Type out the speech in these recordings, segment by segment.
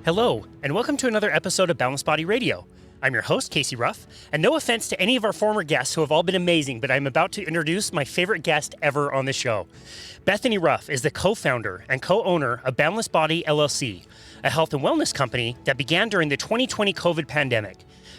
Hello, and welcome to another episode of Boundless Body Radio. I'm your host, Casey Ruff, and no offense to any of our former guests who have all been amazing, but I'm about to introduce my favorite guest ever on the show. Bethany Ruff is the co-founder and co-owner of Boundless Body LLC, a health and wellness company that began during the 2020 COVID pandemic.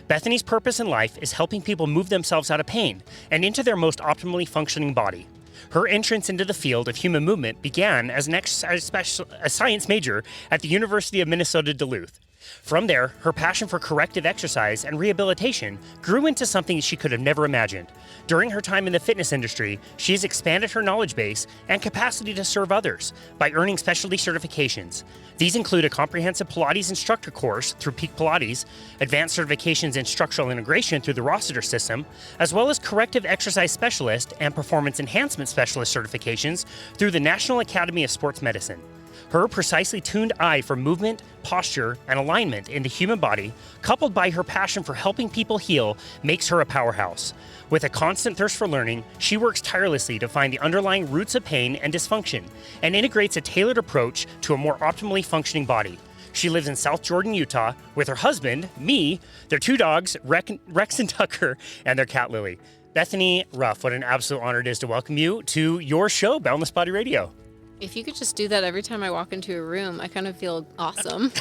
Bethany's purpose in life is helping people move themselves out of pain and into their most optimally functioning body. Her entrance into the field of human movement began as a science major at the University of Minnesota Duluth. From there, her passion for corrective exercise and rehabilitation grew into something she could have never imagined. During her time in the fitness industry, she has expanded her knowledge base and capacity to serve others by earning specialty certifications. These include a Comprehensive Pilates Instructor course through Peak Pilates, advanced certifications in structural integration through the Rossiter System, as well as Corrective Exercise Specialist and Performance Enhancement Specialist certifications through the National Academy of Sports Medicine. Her precisely tuned eye for movement, posture, and alignment in the human body, coupled by her passion for helping people heal, makes her a powerhouse. With a constant thirst for learning, she works tirelessly to find the underlying roots of pain and dysfunction, and integrates a tailored approach to a more optimally functioning body. She lives in South Jordan, Utah, with her husband, me, their two dogs, Rex and Tucker, and their cat, Lily. Bethany Ruff, what an absolute honor it is to welcome you to your show, Boundless Body Radio. If you could just do that every time I walk into a room, I kind of feel awesome.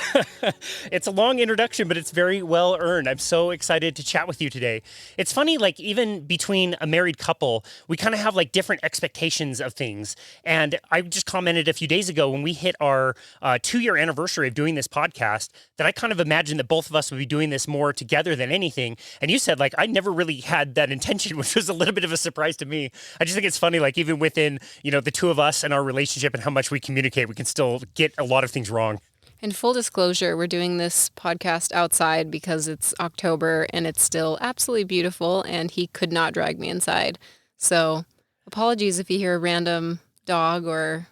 It's a long introduction, but it's very well earned. I'm so excited to chat with you today. It's funny, like even between a married couple, we kind of have like different expectations of things. And I just commented a few days ago when we hit our 2-year anniversary of doing this podcast that I kind of imagined that both of us would be doing this more together than anything. And you said like, I never really had that intention, which was a little bit of a surprise to me. I just think it's funny, like even within, the two of us and our relationship and how much we communicate, we can still get a lot of things wrong. And full disclosure, we're doing this podcast outside because it's October and it's still absolutely beautiful and he could not drag me inside. So apologies if you hear a random dog or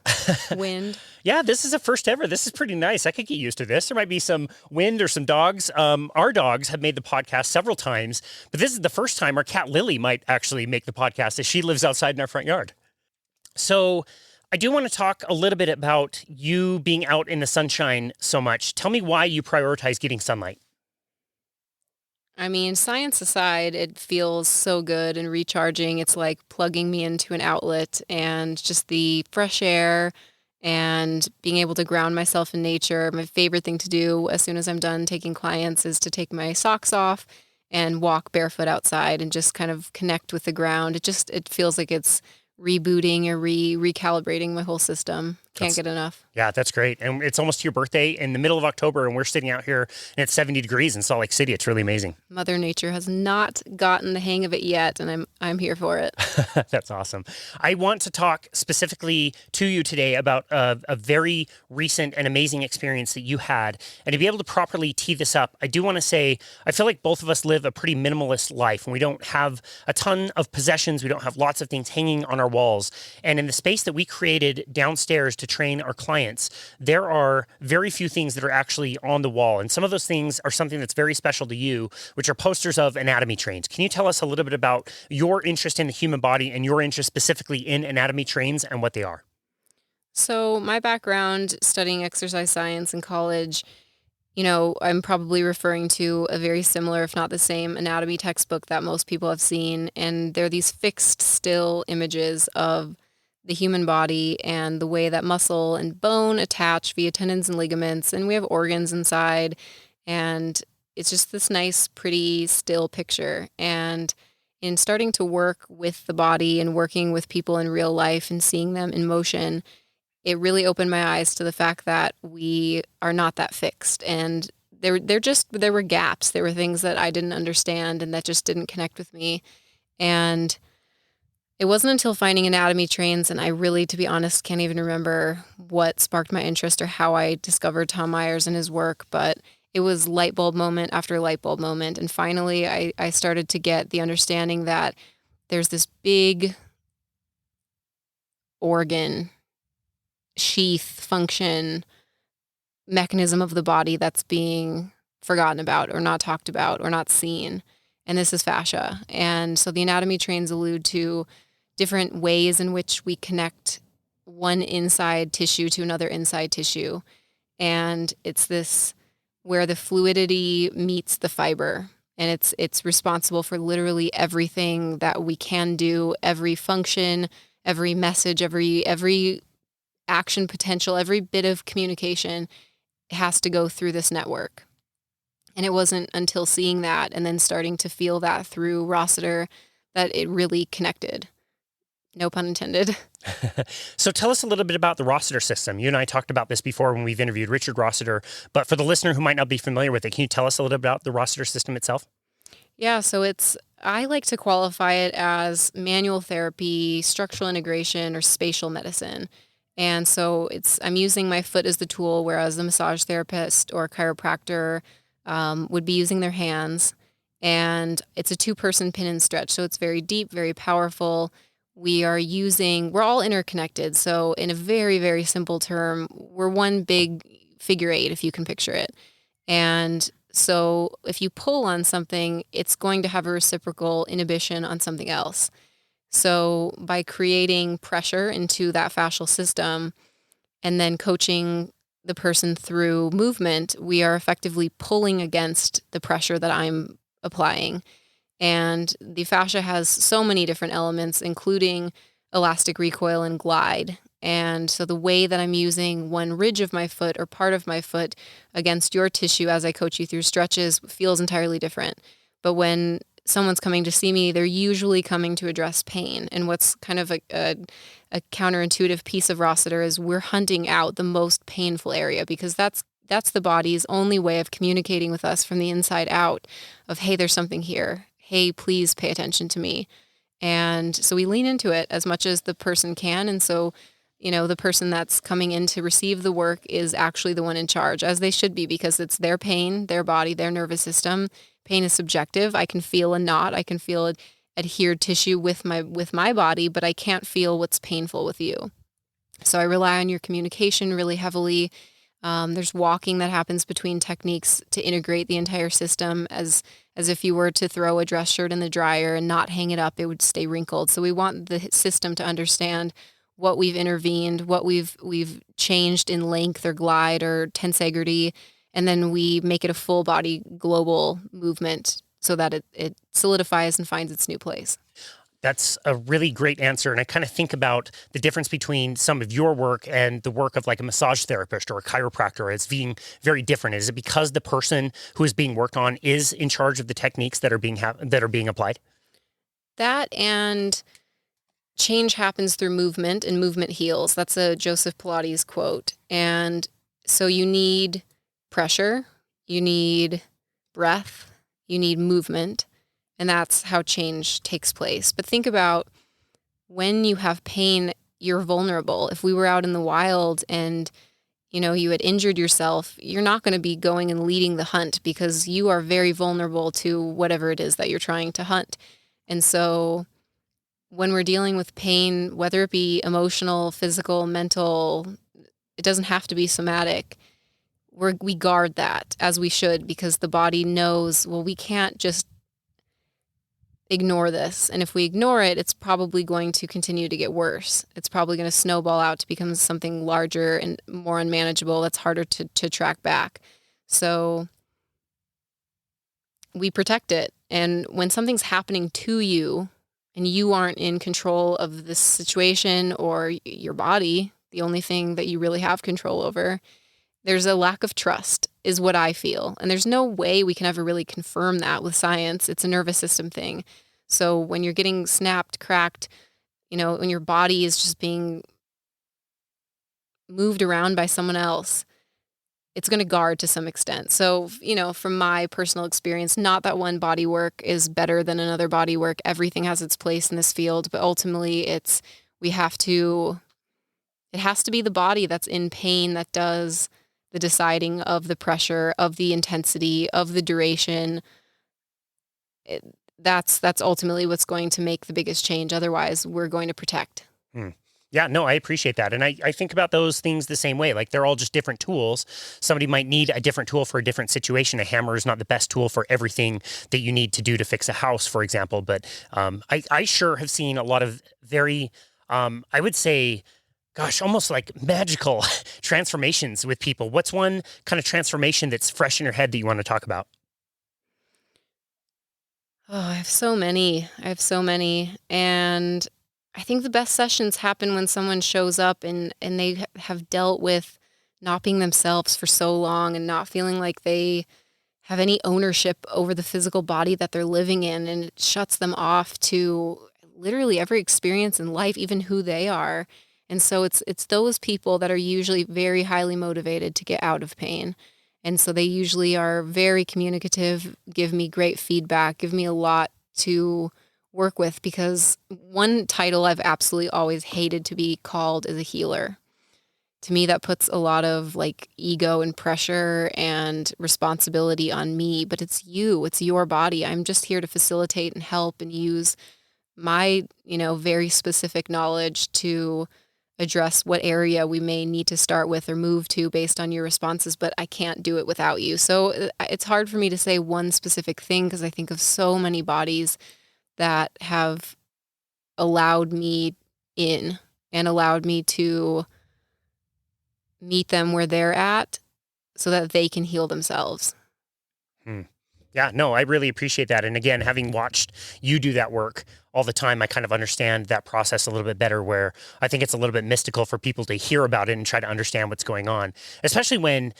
wind. Yeah, this is a first ever. This is pretty nice. I could get used to this. There might be some wind or some dogs. Our dogs have made the podcast several times, but this is the first time our cat Lily might actually make the podcast as she lives outside in our front yard. So I do want to talk a little bit about you being out in the sunshine so much. Tell me why you prioritize getting sunlight. I mean, science aside, it feels so good and recharging. It's like plugging me into an outlet and just the fresh air and being able to ground myself in nature. My favorite thing to do as soon as I'm done taking clients is to take my socks off and walk barefoot outside and just kind of connect with the ground. It feels like it's rebooting or recalibrating my whole system. Can't get enough. Yeah, that's great. And it's almost your birthday in the middle of October, and we're sitting out here and it's 70 degrees in Salt Lake City. It's really amazing. Mother Nature has not gotten the hang of it yet, and I'm here for it. That's awesome. I want to talk specifically to you today about a very recent and amazing experience that you had. And to be able to properly tee this up, I do want to say, I feel like both of us live a pretty minimalist life, and we don't have a ton of possessions. We don't have lots of things hanging on our walls. And in the space that we created downstairs to train our clients, there are very few things that are actually on the wall. And some of those things are something that's very special to you, which are posters of anatomy trains. Can you tell us a little bit about your interest in the human body and your interest specifically in anatomy trains and what they are? So my background studying exercise science in college, I'm probably referring to a very similar, if not the same, anatomy textbook that most people have seen. And they're these fixed still images of the human body and the way that muscle and bone attach via tendons and ligaments, and we have organs inside, and it's just this nice, pretty, still picture. And in starting to work with the body and working with people in real life and seeing them in motion, it really opened my eyes to the fact that we are not that fixed, and there were gaps. There were things that I didn't understand and that just didn't connect with me. And it wasn't until finding anatomy trains, and I really, to be honest, can't even remember what sparked my interest or how I discovered Tom Myers and his work, but it was light bulb moment after light bulb moment. And finally, I started to get the understanding that there's this big organ, sheath, function, mechanism of the body that's being forgotten about or not talked about or not seen. And this is fascia. And so the anatomy trains allude to different ways in which we connect one inside tissue to another inside tissue. And it's this where the fluidity meets the fiber. And it's responsible for literally everything that we can do, every function, every message, every action potential, every bit of communication has to go through this network. And it wasn't until seeing that and then starting to feel that through Rossiter that it really connected. No pun intended. So tell us a little bit about the Rossiter system. You and I talked about this before when we've interviewed Richard Rossiter, but for the listener who might not be familiar with it, can you tell us a little bit about the Rossiter system itself? Yeah, so I like to qualify it as manual therapy, structural integration, or spatial medicine. And so I'm using my foot as the tool, whereas a massage therapist or a chiropractor would be using their hands. And it's a 2-person pin and stretch, so it's very deep, very powerful. We're all interconnected. So in a very, very simple term, we're one big figure eight, if you can picture it. And so if you pull on something, it's going to have a reciprocal inhibition on something else. So by creating pressure into that fascial system and then coaching the person through movement, we are effectively pulling against the pressure that I'm applying. And the fascia has so many different elements, including elastic recoil and glide. And so the way that I'm using one ridge of my foot or part of my foot against your tissue as I coach you through stretches feels entirely different. But when someone's coming to see me, they're usually coming to address pain. And what's kind of a counterintuitive piece of Rossiter is we're hunting out the most painful area, because that's the body's only way of communicating with us from the inside out of, hey, there's something here. Hey, please pay attention to me. And so we lean into it as much as the person can. And so, the person that's coming in to receive the work is actually the one in charge, as they should be, because it's their pain, their body, their nervous system. Pain is subjective. I can feel a knot. I can feel adhered tissue with my body, but I can't feel what's painful with you. So I rely on your communication really heavily. There's walking that happens between techniques to integrate the entire system, as if you were to throw a dress shirt in the dryer and not hang it up, it would stay wrinkled. So we want the system to understand what we've intervened, what we've changed in length or glide or tensegrity, and then we make it a full body global movement so that it solidifies and finds its new place. That's a really great answer. And I kind of think about the difference between some of your work and the work of like a massage therapist or a chiropractor as being very different. Is it because the person who is being worked on is in charge of the techniques that are being applied? That, and change happens through movement, and movement heals. That's a Joseph Pilates quote. And so you need pressure, you need breath, you need movement. And that's how change takes place. But think about when you have pain, you're vulnerable. If we were out in the wild and, you had injured yourself, you're not going to be going and leading the hunt, because you are very vulnerable to whatever it is that you're trying to hunt. And so when we're dealing with pain, whether it be emotional, physical, mental, it doesn't have to be somatic. We guard that, as we should, because the body knows, well, we can't just ignore this. And if we ignore it, it's probably going to continue to get worse. It's probably going to snowball out to become something larger and more unmanageable that's harder to track back. So we protect it. And when something's happening to you and you aren't in control of this situation or your body, the only thing that you really have control over, there's a lack of trust, is what I feel. And there's no way we can ever really confirm that with science. It's a nervous system thing. So when you're getting snapped, cracked, when your body is just being moved around by someone else, it's going to guard to some extent. So, from my personal experience, not that one body work is better than another body work. Everything has its place in this field, but ultimately it has to be the body that's in pain that does the deciding of the pressure, of the intensity, of the duration. That's ultimately what's going to make the biggest change. Otherwise, we're going to protect. Yeah, no, I appreciate that. And I think about those things the same way. Like, they're all just different tools. Somebody might need a different tool for a different situation. A hammer is not the best tool for everything that you need to do to fix a house, for example. But I sure have seen a lot of very, I would say, gosh, almost like magical transformations with people. What's one kind of transformation that's fresh in your head that you want to talk about? Oh, I have so many. I have so many. And I think the best sessions happen when someone shows up and they have dealt with not being themselves for so long and not feeling like they have any ownership over the physical body that they're living in, and it shuts them off to literally every experience in life, even who they are. And so it's those people that are usually very highly motivated to get out of pain. And so they usually are very communicative, give me great feedback, give me a lot to work with, because one title I've absolutely always hated to be called is a healer. To me, that puts a lot of like ego and pressure and responsibility on me, but it's you, it's your body. I'm just here to facilitate and help and use my, very specific knowledge to address what area we may need to start with or move to based on your responses, but I can't do it without you. So it's hard for me to say one specific thing because I think of so many bodies that have allowed me in and allowed me to meet them where they're at so that they can heal themselves. Hmm. Yeah, no, I really appreciate that. And again, having watched you do that work all the time, I kind of understand that process a little bit better, where I think it's a little bit mystical for people to hear about it and try to understand what's going on, especially when,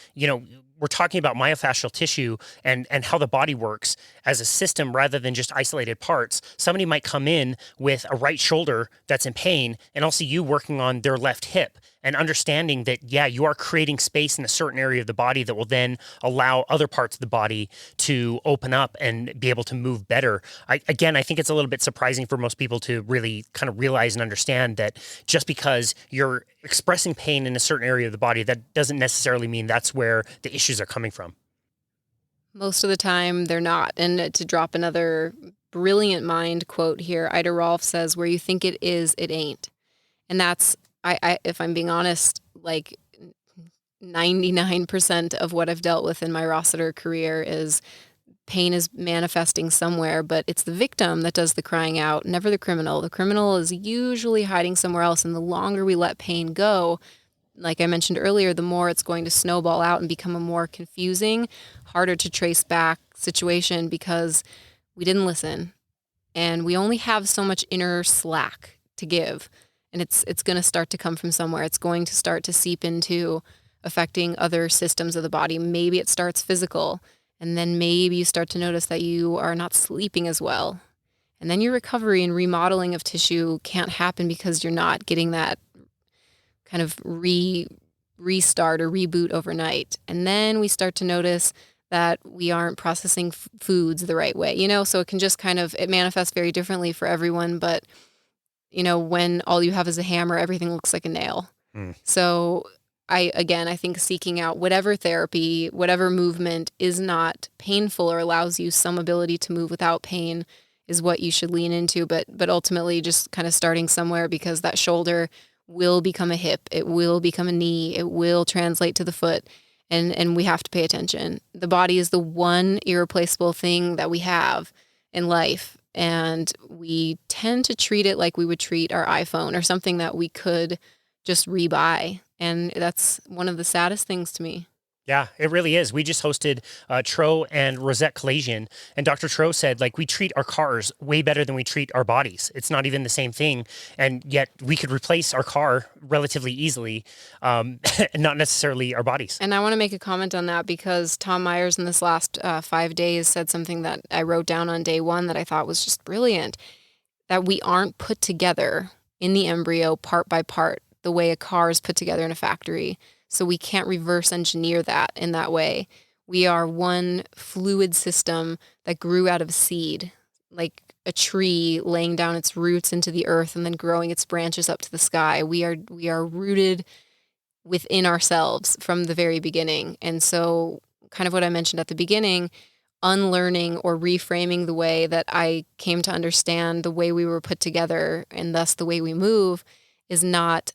we're talking about myofascial tissue and how the body works as a system rather than just isolated parts. Somebody might come in with a right shoulder that's in pain, and I'll see you working on their left hip and understanding that, yeah, you are creating space in a certain area of the body that will then allow other parts of the body to open up and be able to move better. I think it's a little bit surprising for most people to really kind of realize and understand that just because you're expressing pain in a certain area of the body, that doesn't necessarily mean that's where the issues are coming from. Most of the time, they're not. And to drop another brilliant mind quote here, Ida Rolf says, "Where you think it is, it ain't." And that's, if I'm being honest, like 99% of what I've dealt with in my Rossiter career is pain is manifesting somewhere, but it's the victim that does the crying out, never the criminal. The criminal is usually hiding somewhere else. And the longer we let pain go, like I mentioned earlier, the more it's going to snowball out and become a more confusing, harder to trace back situation because we didn't listen. And we only have so much inner slack to give. And it's going to start to come from somewhere. It's going to start to seep into affecting other systems of the body. Maybe it starts physical, and then maybe you start to notice that you are not sleeping as well. And then your recovery and remodeling of tissue can't happen because you're not getting that kind of restart or reboot overnight. And then we start to notice that we aren't processing foods the right way, so it can just it manifests very differently for everyone. But, when all you have is a hammer, everything looks like a nail. So I think seeking out whatever therapy, whatever movement is not painful or allows you some ability to move without pain is what you should lean into. But ultimately just kind of starting somewhere, because that shoulder will become a hip. It will become a knee. It will translate to the foot. And we have to pay attention. The body is the one irreplaceable thing that we have in life. And we tend to treat it like we would treat our iPhone or something that we could just rebuy. And that's one of the saddest things to me. Yeah, it really is. We just hosted Tro and Rosette Kalajian, and Dr. Tro said, we treat our cars way better than we treat our bodies. It's not even the same thing, and yet we could replace our car relatively easily, and not necessarily our bodies. And I want to make a comment on that because Tom Myers in this last 5 days said something that I wrote down on day one that I thought was just brilliant, that we aren't put together in the embryo part by part the way a car is put together in a factory. So we can't reverse engineer that in that way. We are one fluid system that grew out of a seed, like a tree laying down its roots into the earth and then growing its branches up to the sky. We are rooted within ourselves from the very beginning. And so kind of what I mentioned at the beginning, unlearning or reframing the way that I came to understand the way we were put together and thus the way we move is not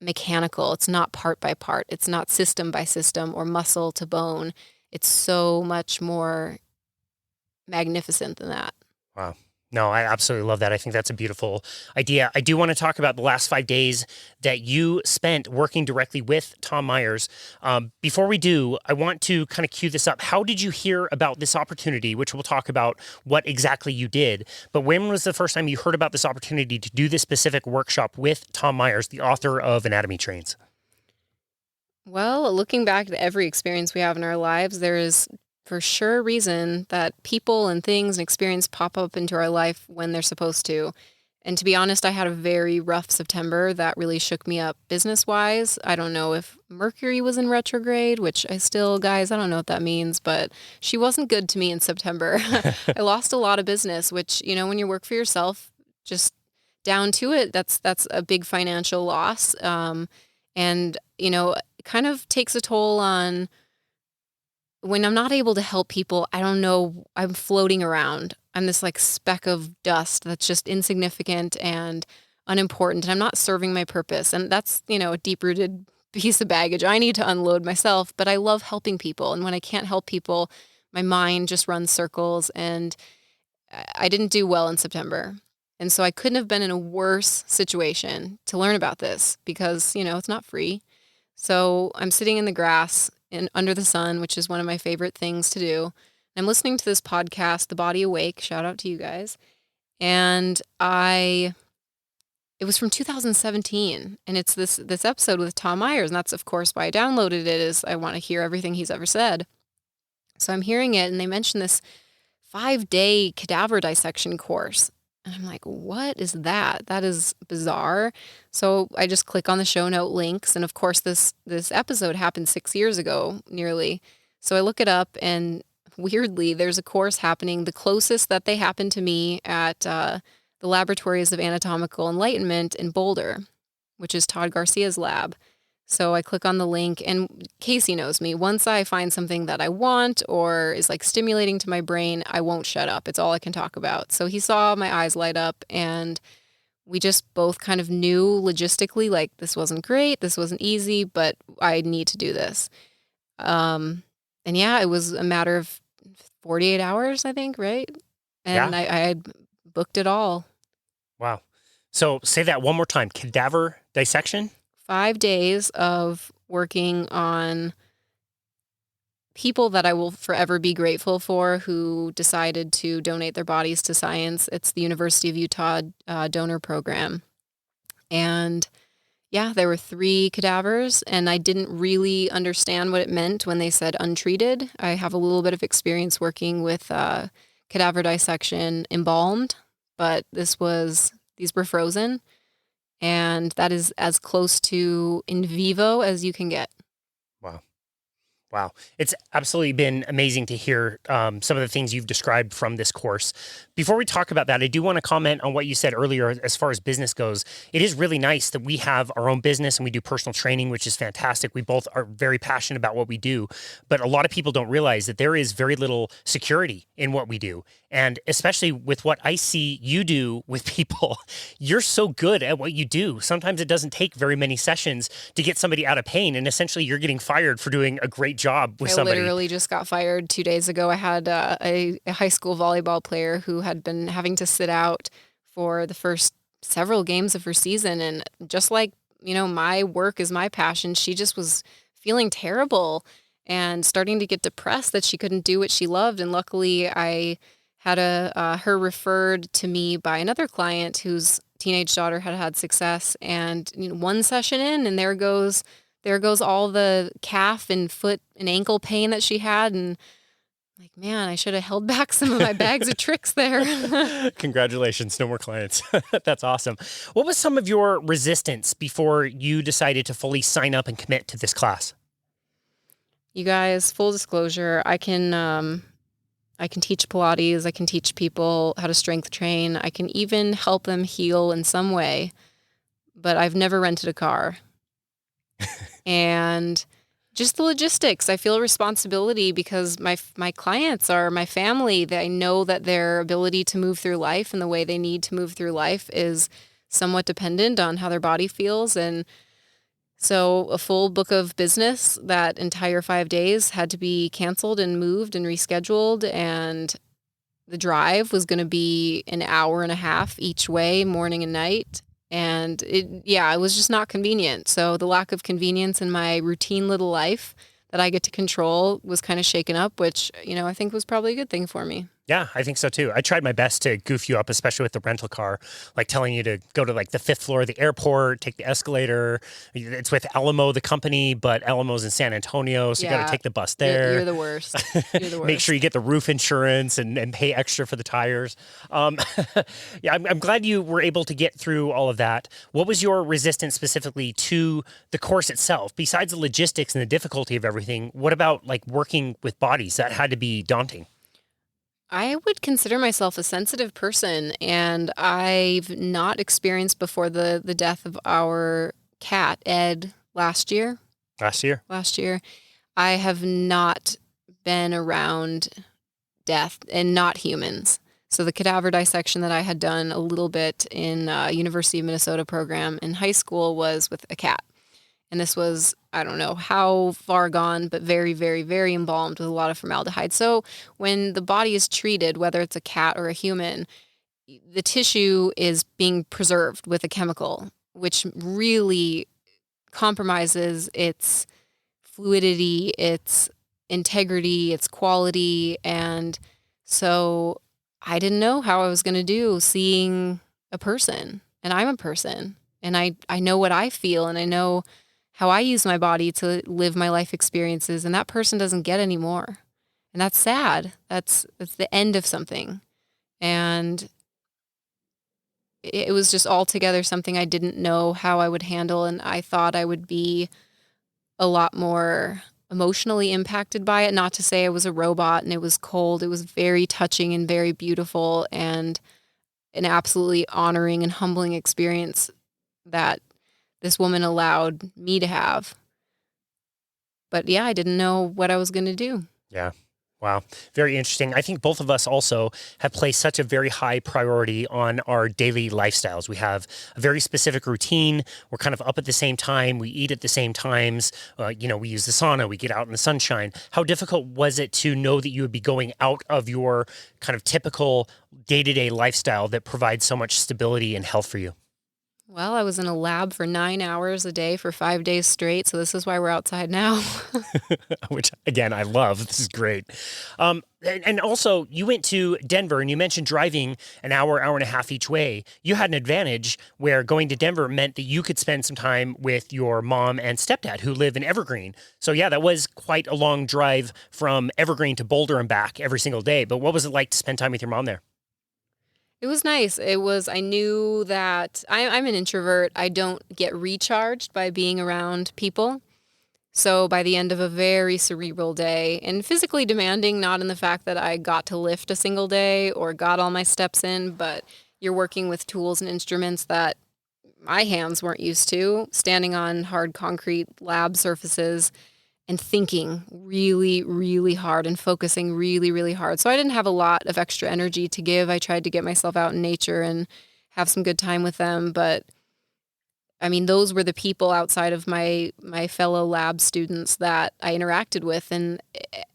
mechanical. It's not part by part. It's not system by system or muscle to bone. It's so much more magnificent than that. Wow. No, I absolutely love that. I think that's a beautiful idea. I do want to talk about the last 5 days that you spent working directly with Tom Myers. Before we do, I want to kind of cue this up. How did you hear about this opportunity, which we'll talk about what exactly you did, but when was the first time you heard about this opportunity to do this specific workshop with Tom Myers, the author of Anatomy Trains? Well, looking back at every experience we have in our lives, there is for sure a reason that people and things and experience pop up into our life when they're supposed to. And to be honest, I had a very rough September that really shook me up business-wise. I don't know if Mercury was in retrograde, which guys, I don't know what that means, but she wasn't good to me in September. I lost a lot of business, which, when you work for yourself, just down to it, that's a big financial loss. And, it kind of takes a toll on when I'm not able to help people. I don't know, I'm floating around. I'm this like speck of dust that's just insignificant and unimportant, and I'm not serving my purpose. And that's, a deep-rooted piece of baggage I need to unload myself, but I love helping people. And when I can't help people, my mind just runs circles, and I didn't do well in September. And so I couldn't have been in a worse situation to learn about this because, it's not free. So I'm sitting in the grass and under the sun, which is one of my favorite things to do. I'm listening to this podcast, The Body Awake. Shout out to you guys. And it was from 2017, and it's this episode with Tom Myers, and that's of course why I downloaded it, is I want to hear everything he's ever said. So I'm hearing it, and they mention this 5-day cadaver dissection course. And I'm like, what is that? That is bizarre. So I just click on the show note links. And of course, this episode happened 6 years ago, nearly. So I look it up, and weirdly, there's a course happening, the closest that they happened to me at the Laboratories of Anatomical Enlightenment in Boulder, which is Todd Garcia's lab. So I click on the link, and Casey knows me. Once I find something that I want or is like stimulating to my brain, I won't shut up. It's all I can talk about. So he saw my eyes light up, and we just both kind of knew logistically, like, this wasn't great, this wasn't easy, but I need to do this. And yeah, it was a matter of 48 hours, I think, right? And Yeah. I had booked it all. Wow. So say that one more time. Cadaver dissection? 5 days of working on people that I will forever be grateful for who decided to donate their bodies to science. It's the University of Utah donor program. And yeah, there were 3 cadavers, and I didn't really understand what it meant when they said untreated. I have a little bit of experience working with cadaver dissection embalmed, but these were frozen. And that is as close to in vivo as you can get. Wow. It's absolutely been amazing to hear some of the things you've described from this course. Before we talk about that, I do want to comment on what you said earlier as far as business goes. It is really nice that we have our own business and we do personal training, which is fantastic. We both are very passionate about what we do, but a lot of people don't realize that there is very little security in what we do. And especially with what I see you do with people, you're so good at what you do. Sometimes it doesn't take very many sessions to get somebody out of pain, and essentially you're getting fired for doing a great job with somebody. I literally just got fired 2 days ago. I had a high school volleyball player who had been having to sit out for the first several games of her season. And just like, my work is my passion, she just was feeling terrible and starting to get depressed that she couldn't do what she loved. And luckily I had her referred to me by another client whose teenage daughter had success. And one session in, and there goes all the calf and foot and ankle pain that she had. And like, man, I should have held back some of my bags of tricks there. Congratulations. No more clients. That's awesome. What was some of your resistance before you decided to fully sign up and commit to this class? You guys, full disclosure, I can teach Pilates. I can teach people how to strength train. I can even help them heal in some way, but I've never rented a car. And just the logistics, I feel responsibility because my clients are my family. I know that their ability to move through life and the way they need to move through life is somewhat dependent on how their body feels. And so a full book of business, that entire 5 days had to be canceled and moved and rescheduled. And the drive was going to be an hour and a half each way, morning and night. And it was just not convenient. So the lack of convenience in my routine little life that I get to control was kind of shaken up, which, I think was probably a good thing for me. Yeah, I think so too. I tried my best to goof you up, especially with the rental car, like telling you to go to like the 5th floor of the airport, take the escalator. It's with Alamo, the company, but Alamo's in San Antonio, so you got to take the bus there. You're the worst. You're the worst. Make sure you get the roof insurance and pay extra for the tires. Yeah, I'm glad you were able to get through all of that. What was your resistance specifically to the course itself? Besides the logistics and the difficulty of everything, what about like working with bodies? That had to be daunting. I would consider myself a sensitive person, and I've not experienced before the death of our cat, Ed, last year. Last year? Last year. I have not been around death and not humans. So the cadaver dissection that I had done a little bit in University of Minnesota program in high school was with a cat. And this was, I don't know how far gone, but very, very, very embalmed with a lot of formaldehyde. So when the body is treated, whether it's a cat or a human, the tissue is being preserved with a chemical, which really compromises its fluidity, its integrity, its quality. And so I didn't know how I was going to do seeing a person. And I'm a person. And I know what I feel, and I know how I use my body to live my life experiences, and that person doesn't get any more. And that's sad. That's the end of something. And it was just altogether something I didn't know how I would handle, and I thought I would be a lot more emotionally impacted by it. Not to say I was a robot and it was cold. It was very touching and very beautiful, and an absolutely honoring and humbling experience that this woman allowed me to have. But yeah, I didn't know what I was going to do. Yeah. Wow. Very interesting. I think both of us also have placed such a very high priority on our daily lifestyles. We have a very specific routine. We're kind of up at the same time. We eat at the same times. We use the sauna. We get out in the sunshine. How difficult was it to know that you would be going out of your kind of typical day-to-day lifestyle that provides so much stability and health for you? Well, I was in a lab for 9 hours a day for 5 days straight, so this is why we're outside now. Which, again, I love. This is great. And also, you went to Denver, and you mentioned driving an hour and a half each way. You had an advantage where going to Denver meant that you could spend some time with your mom and stepdad who live in Evergreen. So yeah, that was quite a long drive from Evergreen to Boulder and back every single day. But what was it like to spend time with your mom there? It was nice. I knew that I'm an introvert. I don't get recharged by being around people. So by the end of a very cerebral day and physically demanding, not in the fact that I got to lift a single day or got all my steps in, but you're working with tools and instruments that my hands weren't used to, standing on hard concrete lab surfaces and thinking really, really hard and focusing really, really hard. So I didn't have a lot of extra energy to give. I tried to get myself out in nature and have some good time with them. But I mean, those were the people outside of my fellow lab students that I interacted with. And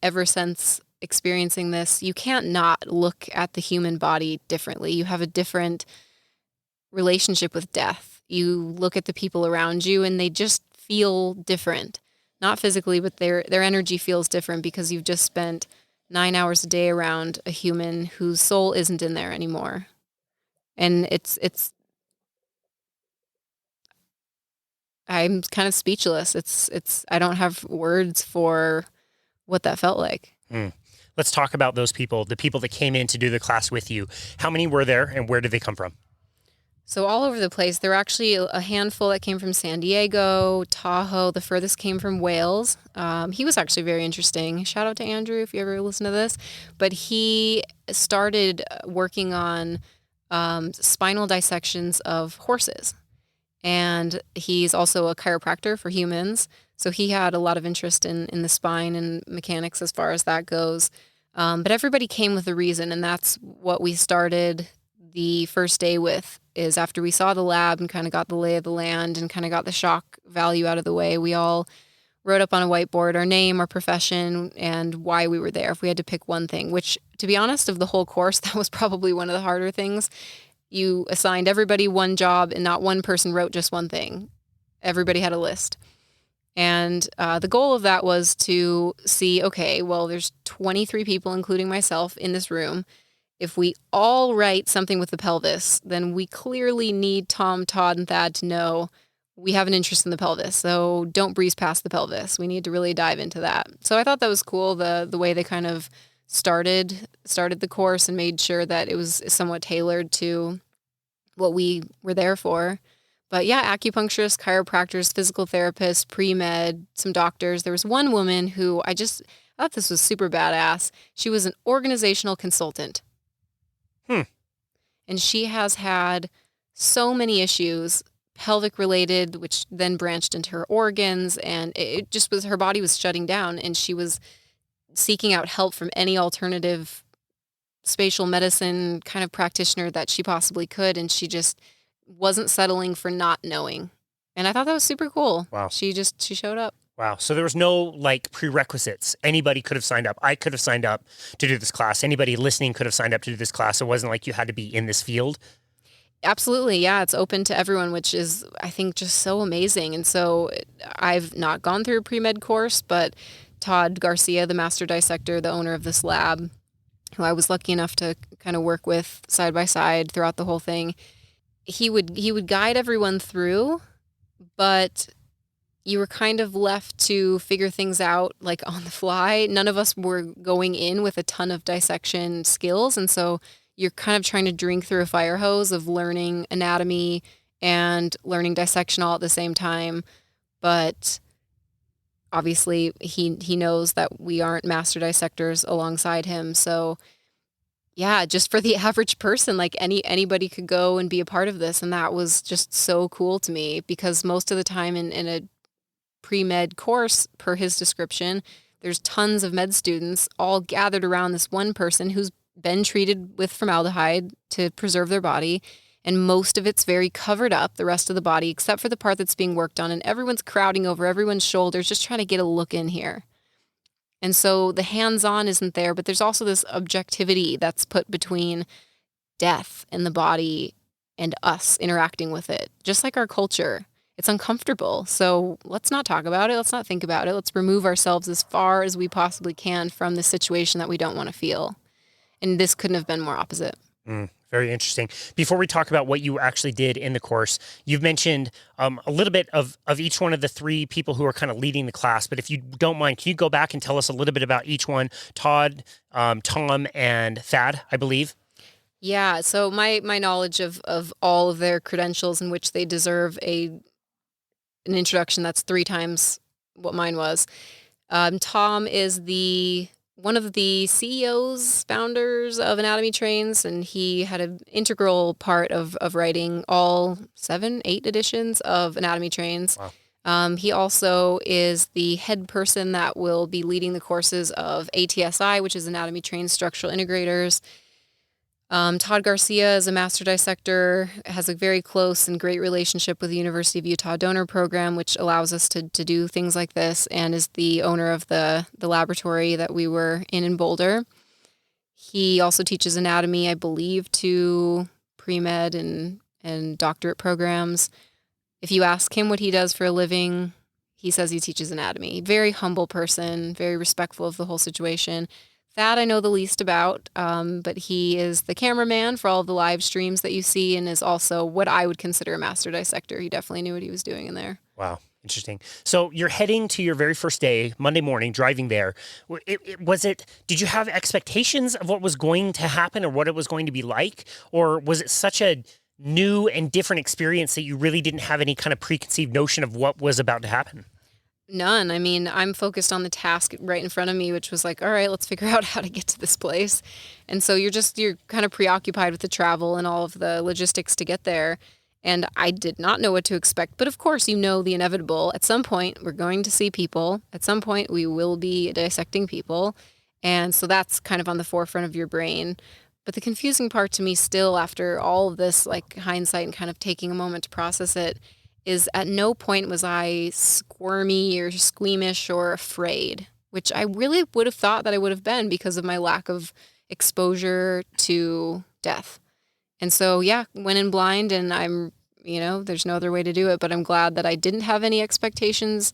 ever since experiencing this, you can't not look at the human body differently. You have a different relationship with death. You look at the people around you and they just feel different. Not physically, but their energy feels different because you've just spent 9 hours a day around a human whose soul isn't in there anymore. And I'm kind of speechless. I don't have words for what that felt like. Let's talk about those people, the people that came in to do the class with you. How many were there and where did they come from? So all over the place. There were actually a handful that came from San Diego, Tahoe. The furthest came from Wales. He was actually very interesting. Shout out to Andrew if you ever listen to this. But he started working on spinal dissections of horses. And he's also a chiropractor for humans. So he had a lot of interest in the spine and mechanics as far as that goes. But everybody came with a reason, and that's what we started the first day with, is after we saw the lab and kind of got the lay of the land and kind of got the shock value out of the way, we all wrote up on a whiteboard our name, our profession, and why we were there if we had to pick one thing, which, to be honest, of the whole course, that was probably one of the harder things. You assigned everybody one job and not one person wrote just one thing. Everybody had a list. And the goal of that was to see, okay, well, there's 23 people, including myself, in this room. If we all write something with the pelvis, then we clearly need Tom, Todd, and Thad to know we have an interest in the pelvis. So don't breeze past the pelvis. We need to really dive into that. So I thought that was cool, the way they kind of started the course and made sure that it was somewhat tailored to what we were there for. But yeah, acupuncturists, chiropractors, physical therapists, pre-med, some doctors. There was one woman who I thought this was super badass. She was an organizational consultant. And she has had so many issues, pelvic related, which then branched into her organs. And it just was, her body was shutting down and she was seeking out help from any alternative spatial medicine kind of practitioner that she possibly could. And she just wasn't settling for not knowing. And I thought that was super cool. Wow. She showed up. Wow. So there was no like prerequisites. Anybody could have signed up. I could have signed up to do this class. Anybody listening could have signed up to do this class. It wasn't like you had to be in this field. Absolutely. Yeah. It's open to everyone, which is, I think, just so amazing. And so I've not gone through a pre-med course, but Todd Garcia, the master dissector, the owner of this lab, who I was lucky enough to kind of work with side by side throughout the whole thing, he would guide everyone through, but you were kind of left to figure things out like on the fly. None of us were going in with a ton of dissection skills. And so you're kind of trying to drink through a fire hose of learning anatomy and learning dissection all at the same time. But obviously he knows that we aren't master dissectors alongside him. So yeah, just for the average person, like anybody could go and be a part of this. And that was just so cool to me, because most of the time in a pre-med course, per his description, there's tons of med students all gathered around this one person who's been treated with formaldehyde to preserve their body. And most of it's very covered up, the rest of the body, except for the part that's being worked on. And everyone's crowding over everyone's shoulders, just trying to get a look in here. And so the hands-on isn't there, but there's also this objectivity that's put between death and the body and us interacting with it, just like our culture. It's uncomfortable. So let's not talk about it. Let's not think about it. Let's remove ourselves as far as we possibly can from the situation that we don't want to feel. And this couldn't have been more opposite. Very interesting. Before we talk about what you actually did in the course, you've mentioned a little bit of each one of the three people who are kind of leading the class. But if you don't mind, can you go back and tell us a little bit about each one? Todd, Tom, and Thad, I believe. Yeah. So my knowledge of all of their credentials in which they deserve an introduction that's 3 times what mine was. Tom is one of the CEOs, founders of Anatomy Trains, and he had an integral part of writing all 7, 8 editions of Anatomy Trains. Wow. He also is the head person that will be leading the courses of ATSI, which is Anatomy Trains Structural Integrators. Todd Garcia is a master dissector, has a very close and great relationship with the University of Utah donor program, which allows us to do things like this, and is the owner of the laboratory that we were in Boulder. He also teaches anatomy, I believe, to pre-med and doctorate programs. If you ask him what he does for a living, he says he teaches anatomy. Very humble person, very respectful of the whole situation. That I know the least about, but he is the cameraman for all of the live streams that you see, and is also what I would consider a master dissector. He definitely knew what he was doing in there. Wow. Interesting. So you're heading to your very first day, Monday morning, driving there. Did you have expectations of what was going to happen or what it was going to be like? Or was it such a new and different experience that you really didn't have any kind of preconceived notion of what was about to happen? None. I mean, I'm focused on the task right in front of me, which was like, all right, let's figure out how to get to this place. And so you're kind of preoccupied with the travel and all of the logistics to get there. And I did not know what to expect. But of course, you know the inevitable. At some point, we're going to see people. At some point, we will be dissecting people. And so that's kind of on the forefront of your brain. But the confusing part to me still, after all of this, like hindsight and kind of taking a moment to process it, is at no point was I squirmy or squeamish or afraid, which I really would have thought that I would have been because of my lack of exposure to death. And so, yeah, went in blind, and there's no other way to do it, but I'm glad that I didn't have any expectations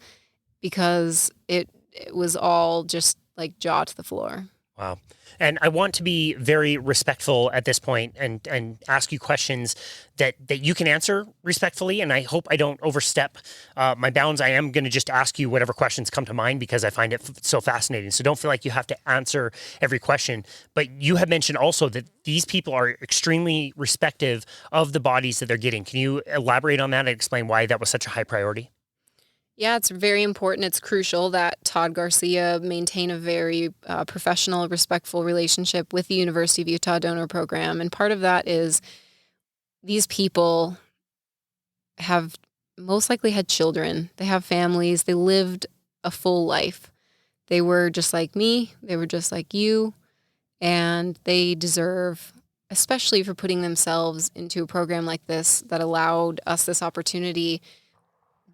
because it was all just like jaw to the floor. Wow. And I want to be very respectful at this point and ask you questions that you can answer respectfully. And I hope I don't overstep my bounds. I am going to just ask you whatever questions come to mind because I find it so fascinating. So don't feel like you have to answer every question. But you have mentioned also that these people are extremely respective of the bodies that they're getting. Can you elaborate on that and explain why that was such a high priority? Yeah, it's very important. It's crucial that Todd Garcia maintain a very professional, respectful relationship with the University of Utah donor program. And part of that is these people have most likely had children. They have families. They lived a full life. They were just like me. They were just like you. And they deserve, especially for putting themselves into a program like this that allowed us this opportunity,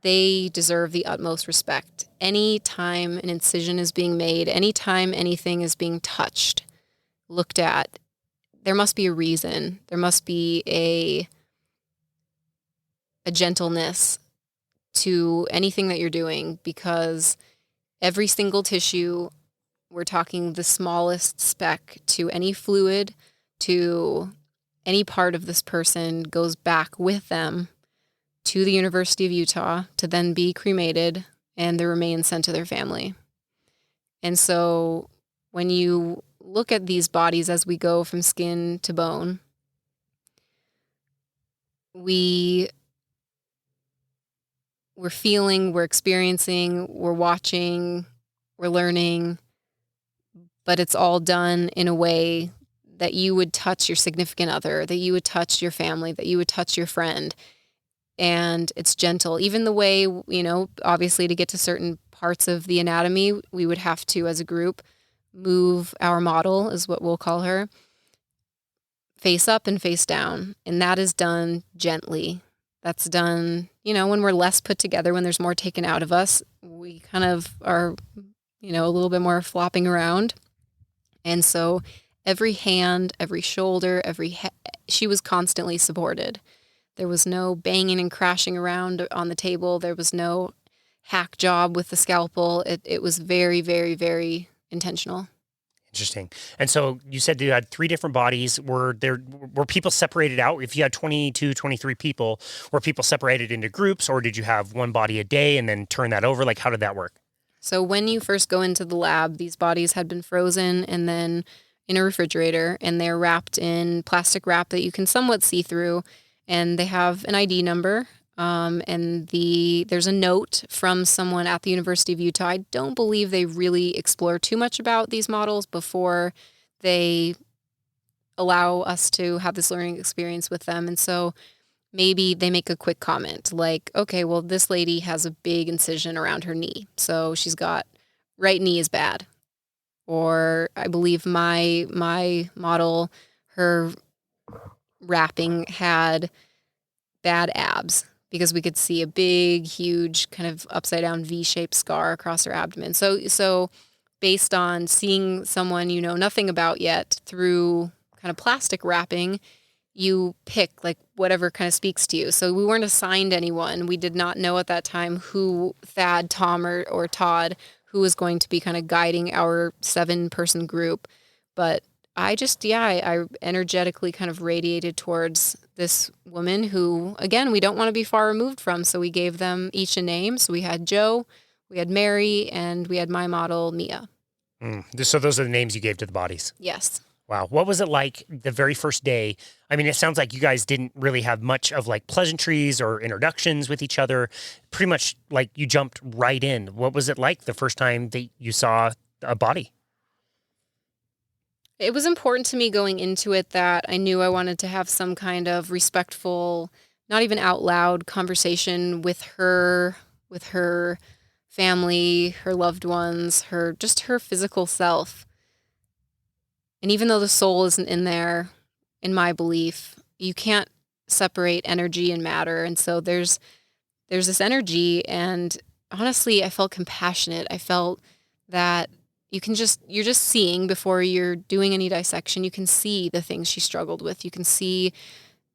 they deserve the utmost respect. Any time an incision is being made, any time anything is being touched, looked at, there must be a reason. There must be a gentleness to anything that you're doing, because every single tissue, we're talking the smallest speck to any fluid, to any part of this person, goes back with them to the University of Utah to then be cremated and their remains sent to their family. And so when you look at these bodies as we go from skin to bone, we're feeling, we're experiencing, we're watching, we're learning, but it's all done in a way that you would touch your significant other, that you would touch your family, that you would touch your friend. And it's gentle. Even the way, obviously to get to certain parts of the anatomy, we would have to, as a group, move our model, is what we'll call her, face up and face down. And that is done gently. That's done, when we're less put together, when there's more taken out of us, we kind of are, a little bit more flopping around. And so every hand, every shoulder, she was constantly supported. There was no banging and crashing around on the table. There was no hack job with the scalpel. It was very, very, very intentional. Interesting. And so you said you had 3 different bodies. Were people separated out? If you had 22, 23 people, were people separated into groups, or did you have one body a day and then turn that over? Like, how did that work? So when you first go into the lab, these bodies had been frozen and then in a refrigerator, and they're wrapped in plastic wrap that you can somewhat see through. And they have an ID number, and there's a note from someone at the University of Utah. I don't believe they really explore too much about these models before they allow us to have this learning experience with them. And so maybe they make a quick comment like, okay, well, this lady has a big incision around her knee, so she's got right knee is bad. Or I believe my model, her wrapping had bad abs because we could see a big, huge kind of upside down V-shaped scar across her abdomen. So based on seeing someone you know nothing about yet through kind of plastic wrapping, you pick like whatever kind of speaks to you. So we weren't assigned anyone. We did not know at that time who Thad, Tom, or Todd, who was going to be kind of guiding our 7-person group. But I energetically kind of radiated towards this woman who, again, we don't want to be far removed from. So we gave them each a name. So we had Joe, we had Mary, and we had my model, Mia. So those are the names you gave to the bodies? Yes. Wow. What was it like the very first day? I mean, it sounds like you guys didn't really have much of like pleasantries or introductions with each other. Pretty much like you jumped right in. What was it like the first time that you saw a body? It was important to me going into it that I knew I wanted to have some kind of respectful, not even out loud conversation with her family, her loved ones, her physical self. And even though the soul isn't in there, in my belief, you can't separate energy and matter. And so there's there's this energy, and honestly, I felt compassionate. I felt that you're just seeing before you're doing any dissection. You can see the things she struggled with. You can see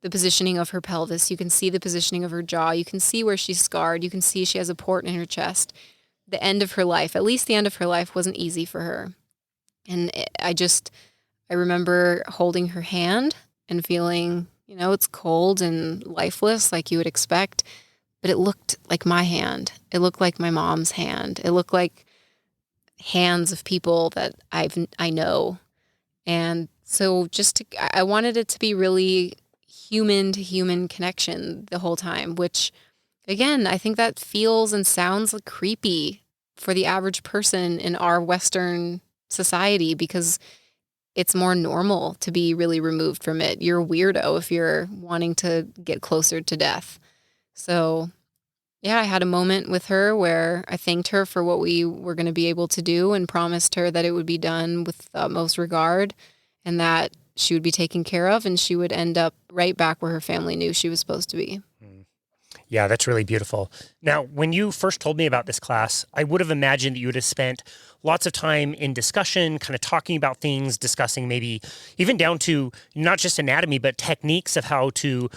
the positioning of her pelvis. You can see the positioning of her jaw. You can see where she's scarred. You can see she has a port in her chest. The end of her life, at least the end of her life, wasn't easy for her. And I remember holding her hand and feeling, it's cold and lifeless like you would expect, but it looked like my hand. It looked like my mom's hand. It looked like hands of people that I know. And so I wanted it to be really human to human connection the whole time, which again, I think that feels and sounds like creepy for the average person in our Western society, because it's more normal to be really removed from it. You're a weirdo if you're wanting to get closer to death. So yeah, I had a moment with her where I thanked her for what we were going to be able to do and promised her that it would be done with the utmost regard and that she would be taken care of and she would end up right back where her family knew she was supposed to be. Yeah, that's really beautiful. Now, when you first told me about this class, I would have imagined that you would have spent lots of time in discussion, kind of talking about things, discussing maybe even down to not just anatomy, but techniques of how to,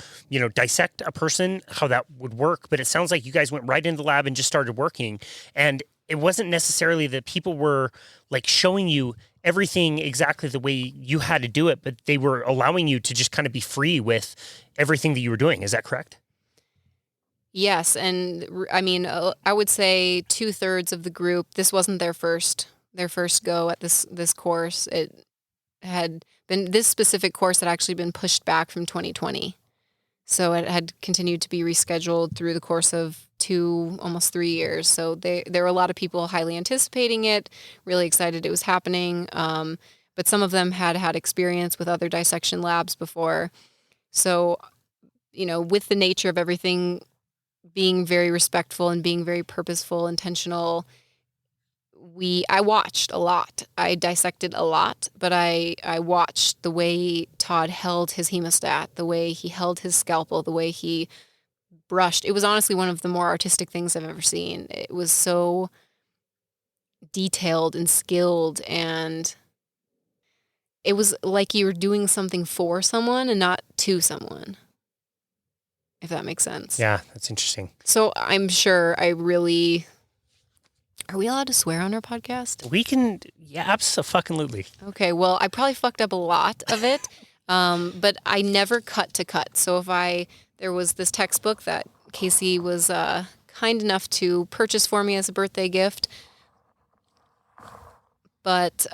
dissect a person, how that would work. But it sounds like you guys went right into the lab and just started working. And it wasn't necessarily that people were like showing you everything exactly the way you had to do it, but they were allowing you to just kind of be free with everything that you were doing. Is that correct? Yes, and I mean, I would say 2/3 of the group, this wasn't their first go at this course. It had been, this specific course had actually been pushed back from 2020. So it had continued to be rescheduled through the course of almost 3 years. So there were a lot of people highly anticipating it, really excited it was happening. But some of them had experience with other dissection labs before. So, with the nature of everything being very respectful and being very purposeful, intentional, I watched a lot. I dissected a lot, but I watched the way Todd held his hemostat, the way he held his scalpel, the way he brushed. It was honestly one of the more artistic things I've ever seen. It was so detailed and skilled, and it was like you were doing something for someone and not to someone, if that makes sense. Yeah, that's interesting. So I'm sure are we allowed to swear on our podcast? We can, yeah, absolutely. Okay, well, I probably fucked up a lot of it, but I never cut to cut. So there was this textbook that Casey was kind enough to purchase for me as a birthday gift, but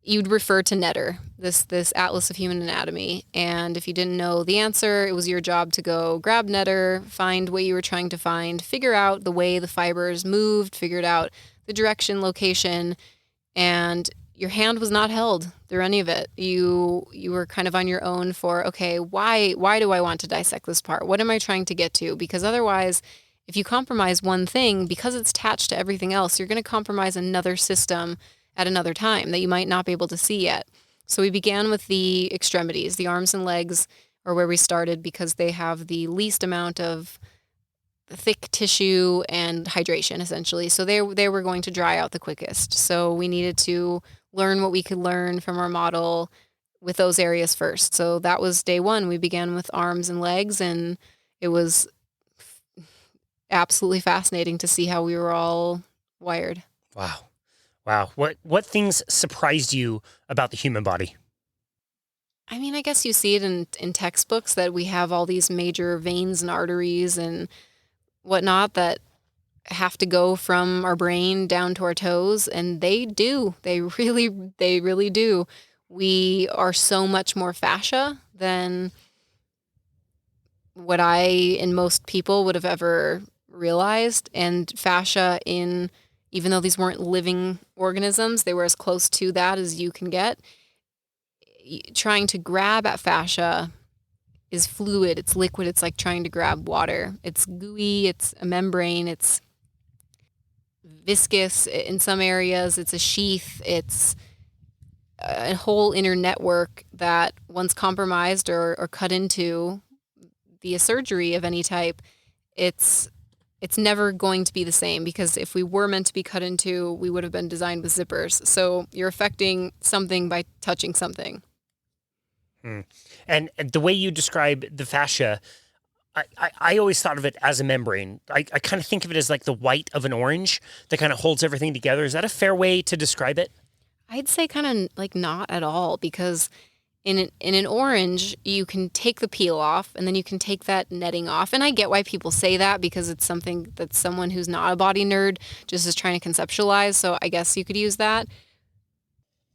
you'd refer to Netter, this Atlas of Human Anatomy. And if you didn't know the answer, it was your job to go grab Netter, find what you were trying to find, figure out the way the fibers moved, figured out the direction, location, and your hand was not held through any of it. You were kind of on your own for, okay, why do I want to dissect this part? What am I trying to get to? Because otherwise, if you compromise one thing, because it's attached to everything else, you're going to compromise another system at another time that you might not be able to see yet. So we began with the extremities. The arms and legs are where we started because they have the least amount of thick tissue and hydration, essentially. So they were going to dry out the quickest. So we needed to learn what we could learn from our model with those areas first. So that was day one. We began with arms and legs, and it was absolutely fascinating to see how we were all wired. Wow. What things surprised you about the human body? I mean, I guess you see it in textbooks that we have all these major veins and arteries and whatnot that have to go from our brain down to our toes, and they do. They really do. We are so much more fascia than what I and most people would have ever realized. And fascia, even though these weren't living organisms, they were as close to that as you can get. Trying to grab at fascia is fluid, it's liquid, it's like trying to grab water. It's gooey, it's a membrane, it's viscous in some areas, it's a sheath, it's a whole inner network that once compromised or cut into via surgery of any type, it's never going to be the same, because if we were meant to be cut in two, we would have been designed with zippers. So you're affecting something by touching something. And the way you describe the fascia, I always thought of it as a membrane. I kind of think of it as like the white of an orange that kind of holds everything together. Is that a fair way to describe it? I'd say kind of like not at all, because in an orange, you can take the peel off and then you can take that netting off. And I get why people say that, because it's something that someone who's not a body nerd just is trying to conceptualize. So I guess you could use that.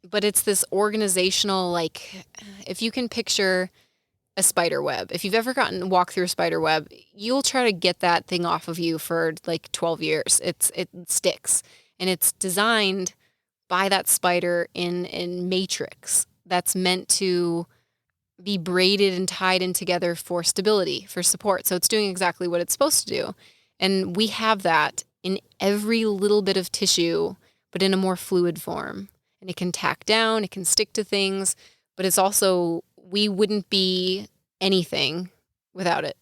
But it's this organizational, like, if you can picture a spider web, if you've ever gotten walk through a spider web, you'll try to get that thing off of you for like 12 years. It sticks, and it's designed by that spider in matrix that's meant to be braided and tied in together for stability, for support. So it's doing exactly what it's supposed to do. And we have that in every little bit of tissue, but in a more fluid form. And it can tack down, it can stick to things, but it's also, we wouldn't be anything without it.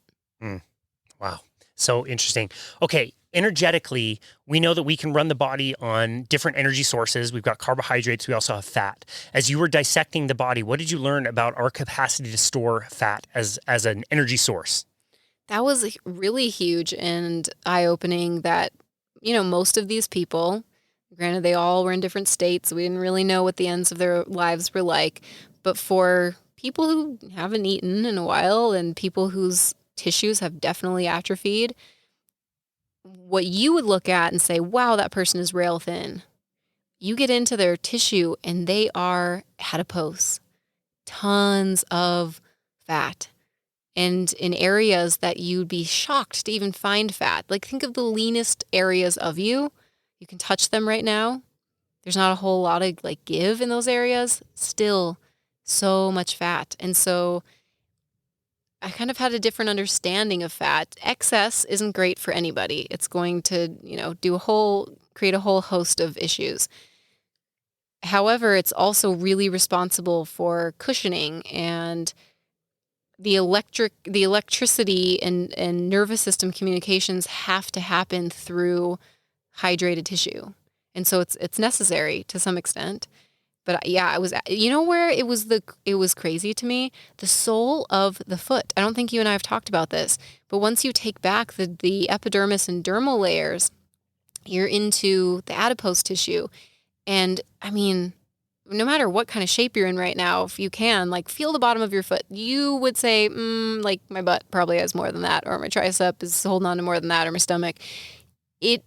Wow. So interesting. Okay. Energetically, we know that we can run the body on different energy sources. We've got carbohydrates. We also have fat. As you were dissecting the body, what did you learn about our capacity to store fat as an energy source? That was really huge and eye-opening that, most of these people, granted they all were in different states, so we didn't really know what the ends of their lives were like, but for people who haven't eaten in a while and people whose tissues have definitely atrophied, what you would look at and say, wow, that person is rail thin. You get into their tissue and they are adipose, tons of fat. And in areas that you'd be shocked to even find fat. Like, think of the leanest areas of you. You can touch them right now. There's not a whole lot of give in those areas. Still so much fat. And so I kind of had a different understanding of fat. Excess isn't great for anybody. It's going to, create a whole host of issues. However, it's also really responsible for cushioning, and the electricity and nervous system communications have to happen through hydrated tissue. And so it's necessary to some extent. But yeah, where it was crazy to me, the sole of the foot. I don't think you and I have talked about this, but once you take back the epidermis and dermal layers, you're into the adipose tissue. And I mean, no matter what kind of shape you're in right now, if you can, feel the bottom of your foot, you would say, my butt probably has more than that, or my tricep is holding on to more than that, or my stomach. It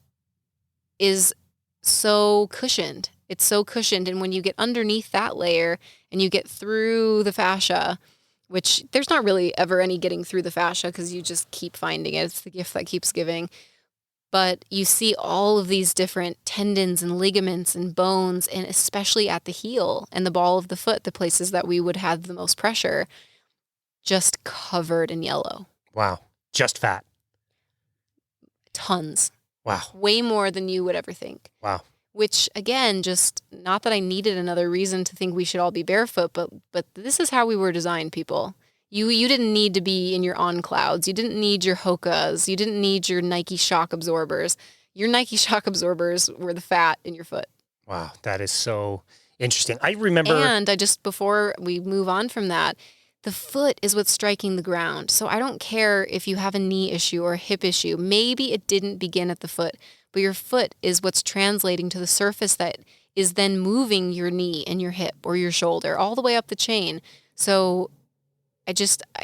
is so cushioned. It's so cushioned. And when you get underneath that layer and you get through the fascia, which there's not really ever any getting through the fascia because you just keep finding it. It's the gift that keeps giving. But you see all of these different tendons and ligaments and bones, and especially at the heel and the ball of the foot, the places that we would have the most pressure, just covered in yellow. Wow. Just fat. Tons. Wow. Way more than you would ever think. Wow. Which, again, just not that I needed another reason to think we should all be barefoot, but this is how we were designed, people. You didn't need to be in your on clouds. You didn't need your Hokas. You didn't need your Nike shock absorbers. Your Nike shock absorbers were the fat in your foot. Wow, that is so interesting. I remember... And before we move on from that, the foot is what's striking the ground. So I don't care if you have a knee issue or a hip issue. Maybe it didn't begin at the foot, but your foot is what's translating to the surface that is then moving your knee and your hip or your shoulder all the way up the chain. So I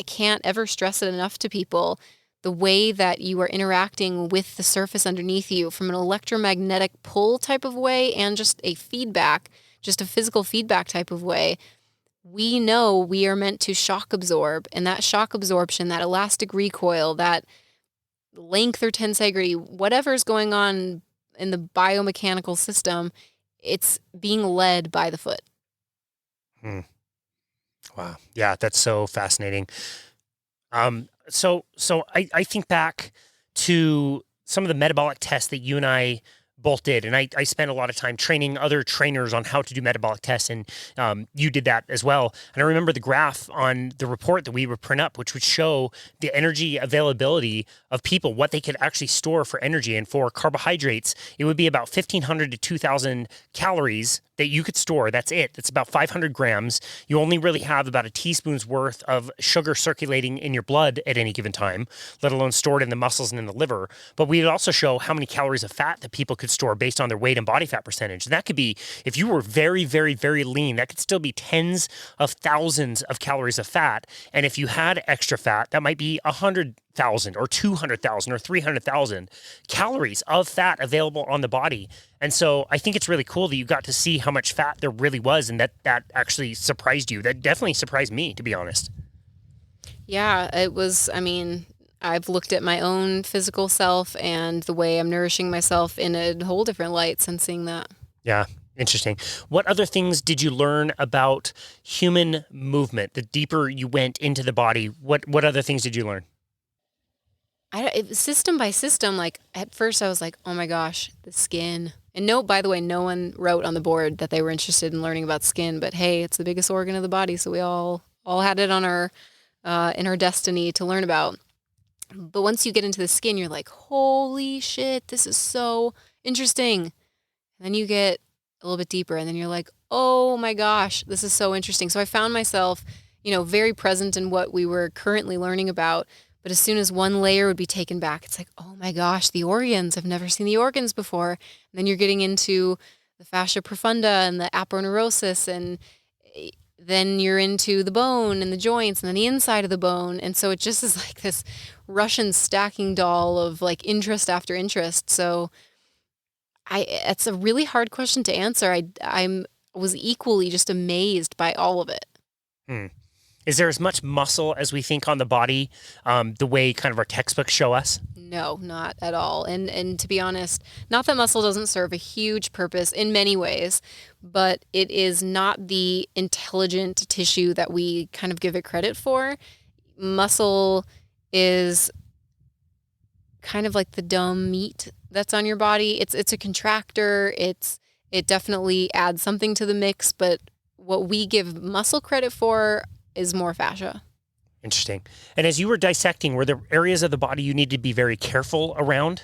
can't ever stress it enough to people, the way that you are interacting with the surface underneath you from an electromagnetic pull type of way and just a feedback, just a physical feedback type of way. We know we are meant to shock absorb, and that shock absorption, that elastic recoil, that length or tensegrity, whatever's going on in the biomechanical system, it's being led by the foot. Wow. Yeah, that's so fascinating. So I think back to some of the metabolic tests that you and I both did. And I spent a lot of time training other trainers on how to do metabolic tests. And you did that as well. And I remember the graph on the report that we would print up, which would show the energy availability of people, what they could actually store for energy. And for carbohydrates, it would be about 1,500 to 2,000 calories that you could store. That's it. That's about 500 grams. You only really have about a teaspoon's worth of sugar circulating in your blood at any given time, let alone stored in the muscles and in the liver. But we would also show how many calories of fat that people could store based on their weight and body fat percentage. And that could be, if you were very, very, very lean, that could still be tens of thousands of calories of fat. And if you had extra fat, that might be 100,000 or 200,000 or 300,000 calories of fat available on the body. And so I think it's really cool that you got to see how much fat there really was, and that actually surprised you. That definitely surprised me, to be honest. Yeah, it was, I mean, I've looked at my own physical self and the way I'm nourishing myself in a whole different light since seeing that. Yeah, interesting. What other things did you learn about human movement? The deeper you went into the body, what other things did you learn? System by system, like at first I was like, oh my gosh, the skin. And no, by the way, no one wrote on the board that they were interested in learning about skin, but hey, it's the biggest organ of the body. So we all had it on our, in our destiny to learn about. But once you get into the skin, you're like, holy shit, this is so interesting. And then you get a little bit deeper and then you're like, oh my gosh, this is so interesting. So I found myself, very present in what we were currently learning about. But as soon as one layer would be taken back, it's like, oh my gosh, the organs. I've never seen the organs before. And then you're getting into the fascia profunda and the aponeurosis, and then you're into the bone and the joints and then the inside of the bone. And so it just is like this Russian stacking doll of like interest after interest. So it's a really hard question to answer. I was equally just amazed by all of it. Is there as much muscle as we think on the body, the way kind of our textbooks show us? No, not at all. And to be honest, not that muscle doesn't serve a huge purpose in many ways, but it is not the intelligent tissue that we kind of give it credit for. Muscle is kind of like the dumb meat that's on your body. It's a contractor. It definitely adds something to the mix, but what we give muscle credit for is more fascia. Interesting. And as you were dissecting, were there areas of the body you needed to be very careful around?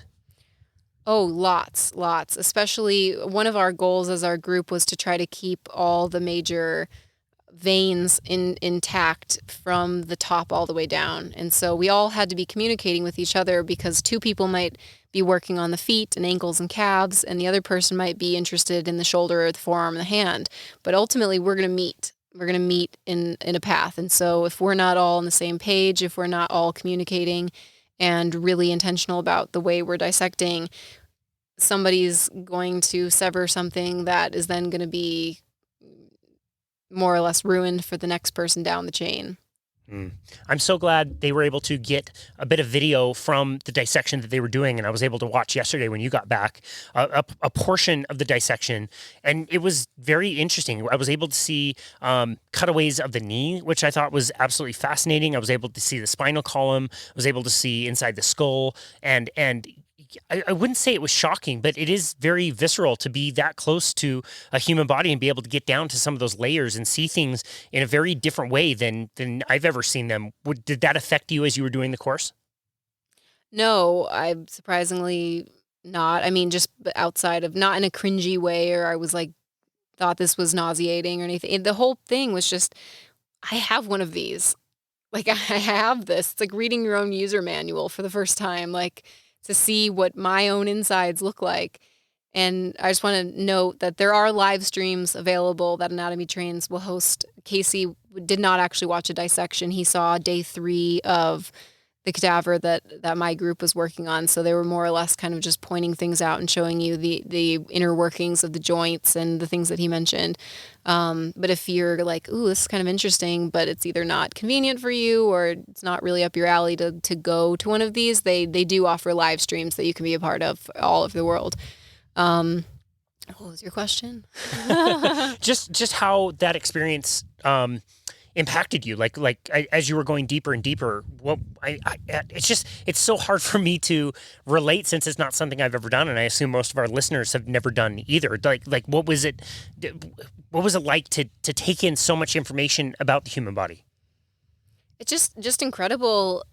Oh, lots. Especially one of our goals as our group was to try to keep all the major veins intact from the top all the way down. And so we all had to be communicating with each other because two people might be working on the feet and ankles and calves, and the other person might be interested in the shoulder or the forearm and the hand. But ultimately, we're going to meet. We're going to meet in a path. And so if we're not all on the same page, if we're not all communicating and really intentional about the way we're dissecting, somebody's going to sever something that is then going to be more or less ruined for the next person down the chain. I'm so glad they were able to get a bit of video from the dissection that they were doing, and I was able to watch yesterday when you got back a portion of the dissection, and it was very interesting. I was able to see cutaways of the knee, which I thought was absolutely fascinating. I was able to see the spinal column. I was able to see inside the skull, and I wouldn't say it was shocking, but it is very visceral to be that close to a human body and be able to get down to some of those layers and see things in a very different way than I've ever seen them. Did that affect you as you were doing the course? No, I'm surprisingly not. I mean, just outside of, not in a cringy way, or I was like, thought this was nauseating or anything. The whole thing was just, I have one of these. Like, I have this. It's like reading your own user manual for the first time. Like, to see what my own insides look like. And I just want to note that there are live streams available that Anatomy Trains will host. Casey did not actually watch a dissection. He saw day 3 of the cadaver that my group was working on. So they were more or less kind of just pointing things out and showing you the inner workings of the joints and the things that he mentioned. But if you're like, ooh, this is kind of interesting, but it's either not convenient for you or it's not really up your alley to go to one of these, they do offer live streams that you can be a part of all over the world. What was your question? Just how that experience impacted you, as you were going deeper and deeper? It's so hard for me to relate since it's not something I've ever done, and I assume most of our listeners have never done either. What was it like to take in so much information about the human body? It's just incredible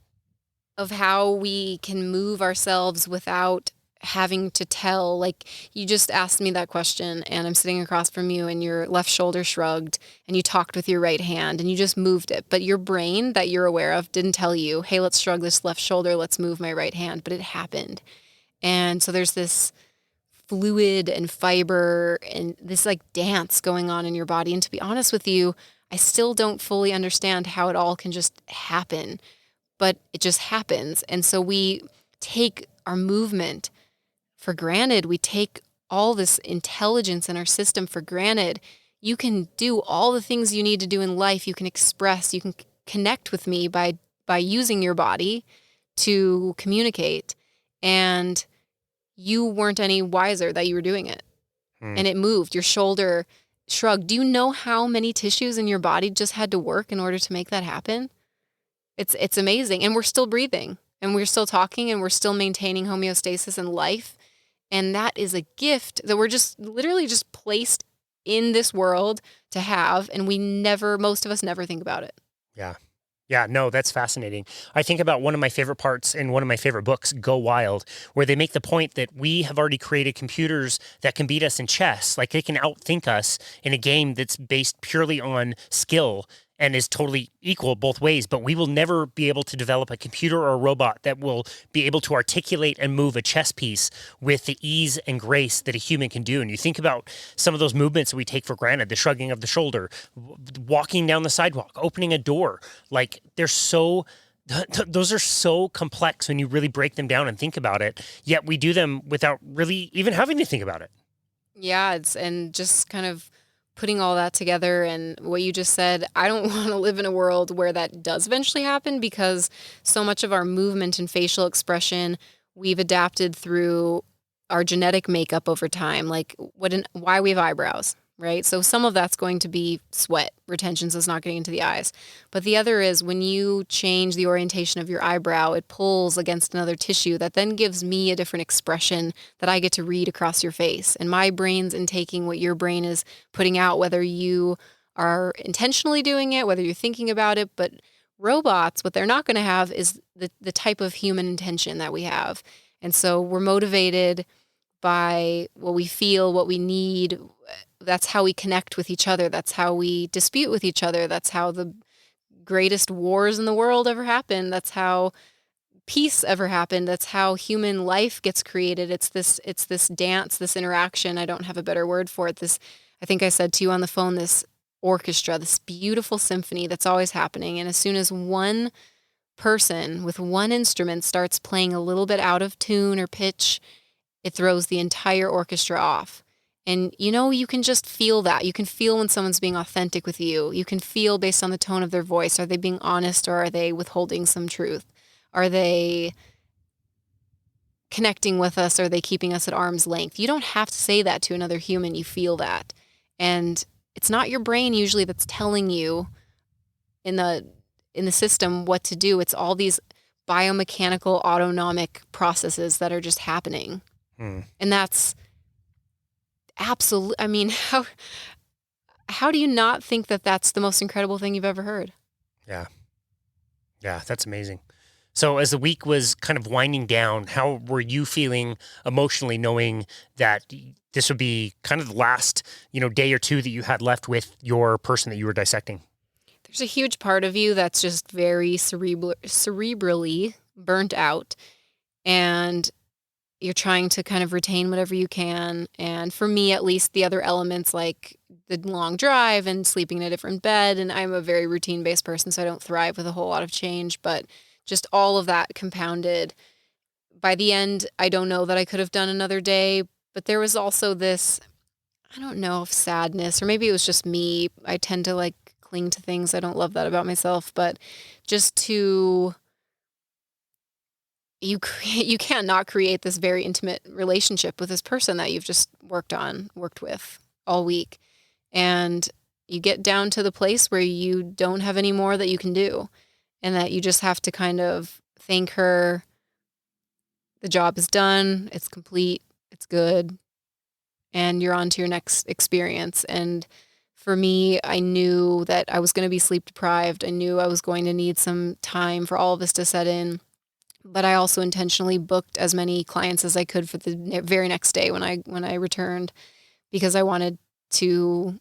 of how we can move ourselves without having to tell. Like, you just asked me that question and I'm sitting across from you and your left shoulder shrugged and you talked with your right hand and you just moved it. But your brain that you're aware of didn't tell you, hey, let's shrug this left shoulder, let's move my right hand. But it happened. And so there's this fluid and fiber and this like dance going on in your body. And to be honest with you, I still don't fully understand how it all can just happen, but it just happens. And so we take our movement for granted. We take all this intelligence in our system for granted. You can do all the things you need to do in life. You can express, you can connect with me by using your body to communicate. And you weren't any wiser that you were doing it. And it moved. Your shoulder shrugged. Do you know how many tissues in your body just had to work in order to make that happen? It's amazing. And we're still breathing and we're still talking and we're still maintaining homeostasis in life. And that is a gift that we're just literally just placed in this world to have. And most of us never think about it. Yeah. Yeah, no, that's fascinating. I think about one of my favorite parts in one of my favorite books, Go Wild, where they make the point that we have already created computers that can beat us in chess. Like, they can outthink us in a game that's based purely on skill and is totally equal both ways, but we will never be able to develop a computer or a robot that will be able to articulate and move a chess piece with the ease and grace that a human can do. And you think about some of those movements that we take for granted, the shrugging of the shoulder, walking down the sidewalk, opening a door, like those are so complex when you really break them down and think about it, yet we do them without really even having to think about it. Yeah, and just kind of putting all that together and what you just said, I don't want to live in a world where that does eventually happen, because so much of our movement and facial expression we've adapted through our genetic makeup over time, like why we have eyebrows, right? So some of that's going to be sweat retention, so it's not getting into the eyes. But the other is when you change the orientation of your eyebrow, it pulls against another tissue that then gives me a different expression that I get to read across your face. And my brain's intaking what your brain is putting out, whether you are intentionally doing it, whether you're thinking about it. But robots, what they're not going to have is the type of human intention that we have. And so we're motivated by what we feel, what we need. That's how we connect with each other. That's how we dispute with each other. That's how the greatest wars in the world ever happened. That's how peace ever happened. That's how human life gets created. It's this dance, this interaction. I don't have a better word for it. I think I said to you on the phone, this orchestra, this beautiful symphony that's always happening. And as soon as one person with one instrument starts playing a little bit out of tune or pitch, it throws the entire orchestra off. And, you can just feel that. You can feel when someone's being authentic with you. You can feel based on the tone of their voice. Are they being honest, or are they withholding some truth? Are they connecting with us? Or are they keeping us at arm's length? You don't have to say that to another human. You feel that. And it's not your brain usually that's telling you in the system what to do. It's all these biomechanical autonomic processes that are just happening. And that's absolutely, I mean, how do you not think that that's the most incredible thing you've ever heard? Yeah, that's amazing. So as the week was kind of winding down, how were you feeling emotionally, knowing that this would be kind of the last, day or two that you had left with your person that you were dissecting? There's a huge part of you that's just very cerebrally burnt out, and you're trying to kind of retain whatever you can. And for me, at least, the other elements like the long drive and sleeping in a different bed. And I'm a very routine-based person, so I don't thrive with a whole lot of change. But just all of that compounded. By the end, I don't know that I could have done another day. But there was also this, I don't know if sadness, or maybe it was just me. I tend to cling to things. I don't love that about myself. But just to... You can't not create this very intimate relationship with this person that you've just worked with all week. And you get down to the place where you don't have any more that you can do, and that you just have to kind of thank her. The job is done. It's complete. It's good. And you're on to your next experience. And for me, I knew that I was going to be sleep deprived. I knew I was going to need some time for all of this to set in. But I also intentionally booked as many clients as I could for the very next day when I returned, because I wanted to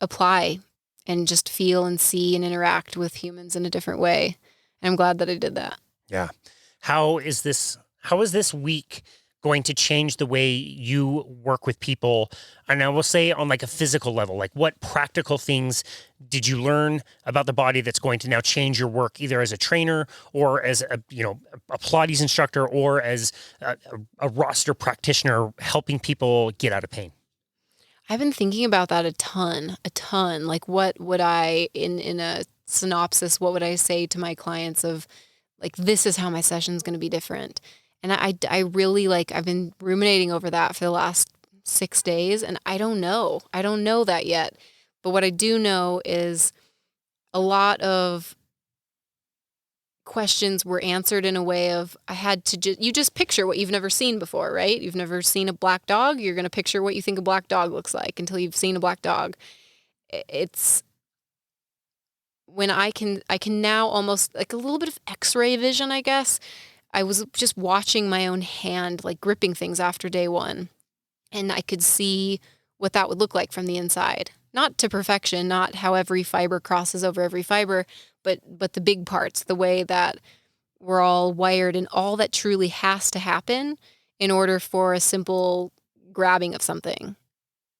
apply and just feel and see and interact with humans in a different way. And I'm glad that I did that. Yeah. How is this week going to change the way you work with people? And I will say on like a physical level, like what practical things did you learn about the body that's going to now change your work, either as a trainer or as a Pilates instructor or as a roster practitioner helping people get out of pain? I've been thinking about that a ton. Like, what would I, in a synopsis, what would I say to my clients of, like, this is how my session's going to be different? And I really, like, I've been ruminating over that for the last 6 days, and I don't know. I don't know that yet. But what I do know is a lot of questions were answered in a way of, I had to you just picture what you've never seen before, right? You've never seen a black dog. You're going to picture what you think a black dog looks like until you've seen a black dog. It's when I can now almost like a little bit of x-ray vision, I guess. I was just watching my own hand, like gripping things after day one, and I could see what that would look like from the inside. Not to perfection, not how every fiber crosses over every fiber, but the big parts, the way that we're all wired and all that truly has to happen in order for a simple grabbing of something,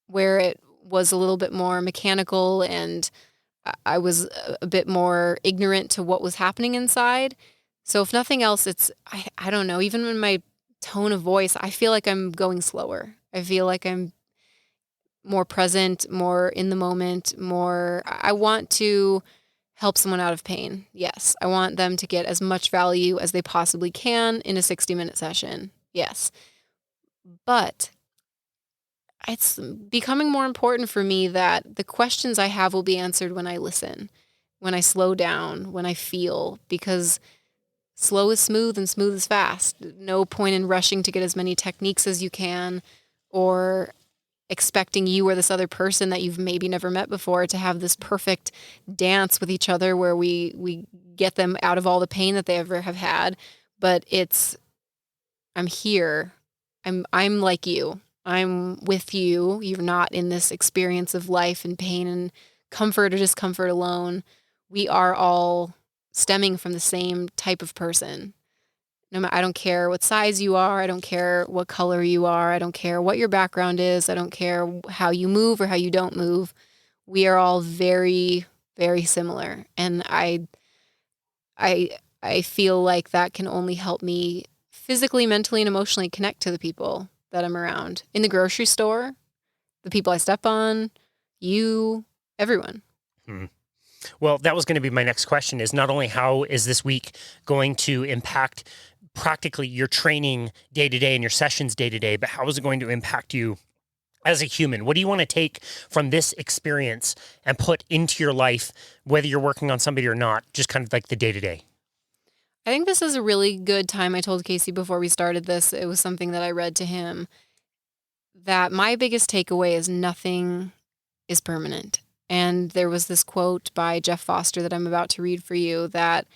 where it was a little bit more mechanical and I was a bit more ignorant to what was happening inside. So if nothing else, I don't know, even in my tone of voice, I feel like I'm going slower. I feel like I'm more present, more in the moment, I want to help someone out of pain. Yes. I want them to get as much value as they possibly can in a 60-minute session. Yes. But it's becoming more important for me that the questions I have will be answered when I listen, when I slow down, when I feel, because slow is smooth and smooth is fast. No point in rushing to get as many techniques as you can, or expecting you or this other person that you've maybe never met before to have this perfect dance with each other where we get them out of all the pain that they ever have had. But I'm here. I'm like you. I'm with you. You're not in this experience of life and pain and comfort or discomfort alone. We are all stemming from the same type of person. I don't care what size you are. I don't care what color you are. I don't care what your background is. I don't care how you move or how you don't move. We are all very, very similar. And I feel like that can only help me physically, mentally, and emotionally connect to the people that I'm around. In the grocery store, the people I step on, you, everyone. Well, that was going to be my next question, is not only how is this week going to impact practically your training day to day and your sessions day to day, but how is it going to impact you as a human? What do you want to take from this experience and put into your life, whether you're working on somebody or not, just kind of like the day to day? I think this is a really good time. I told Casey before we started this, it was something that I read to him, that my biggest takeaway is nothing is permanent. And there was this quote by Jeff Foster that I'm about to read for you that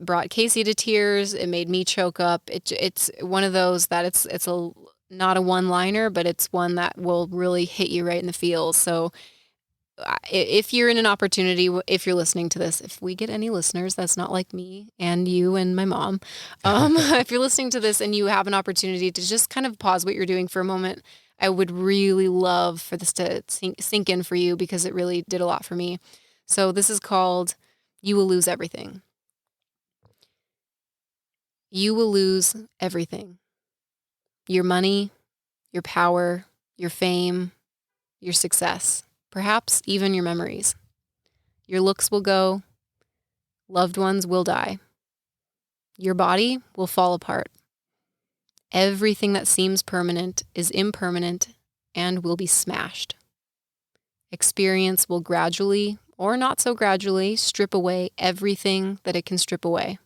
brought Casey to tears. It made me choke up. It's one of those that it's not a one-liner, but it's one that will really hit you right in the feels. So if you're in an opportunity, if you're listening to this, if we get any listeners, that's not like me and you and my mom. If you're listening to this and you have an opportunity to just kind of pause what you're doing for a moment, I would really love for this to sink in for you, because it really did a lot for me. So this is called You Will Lose Everything. You will lose everything. Your money, your power, your fame, your success, perhaps even your memories. Your looks will go. Loved ones will die. Your body will fall apart. Everything that seems permanent is impermanent and will be smashed. experience will gradually, or not so gradually, strip away everything that it can strip away.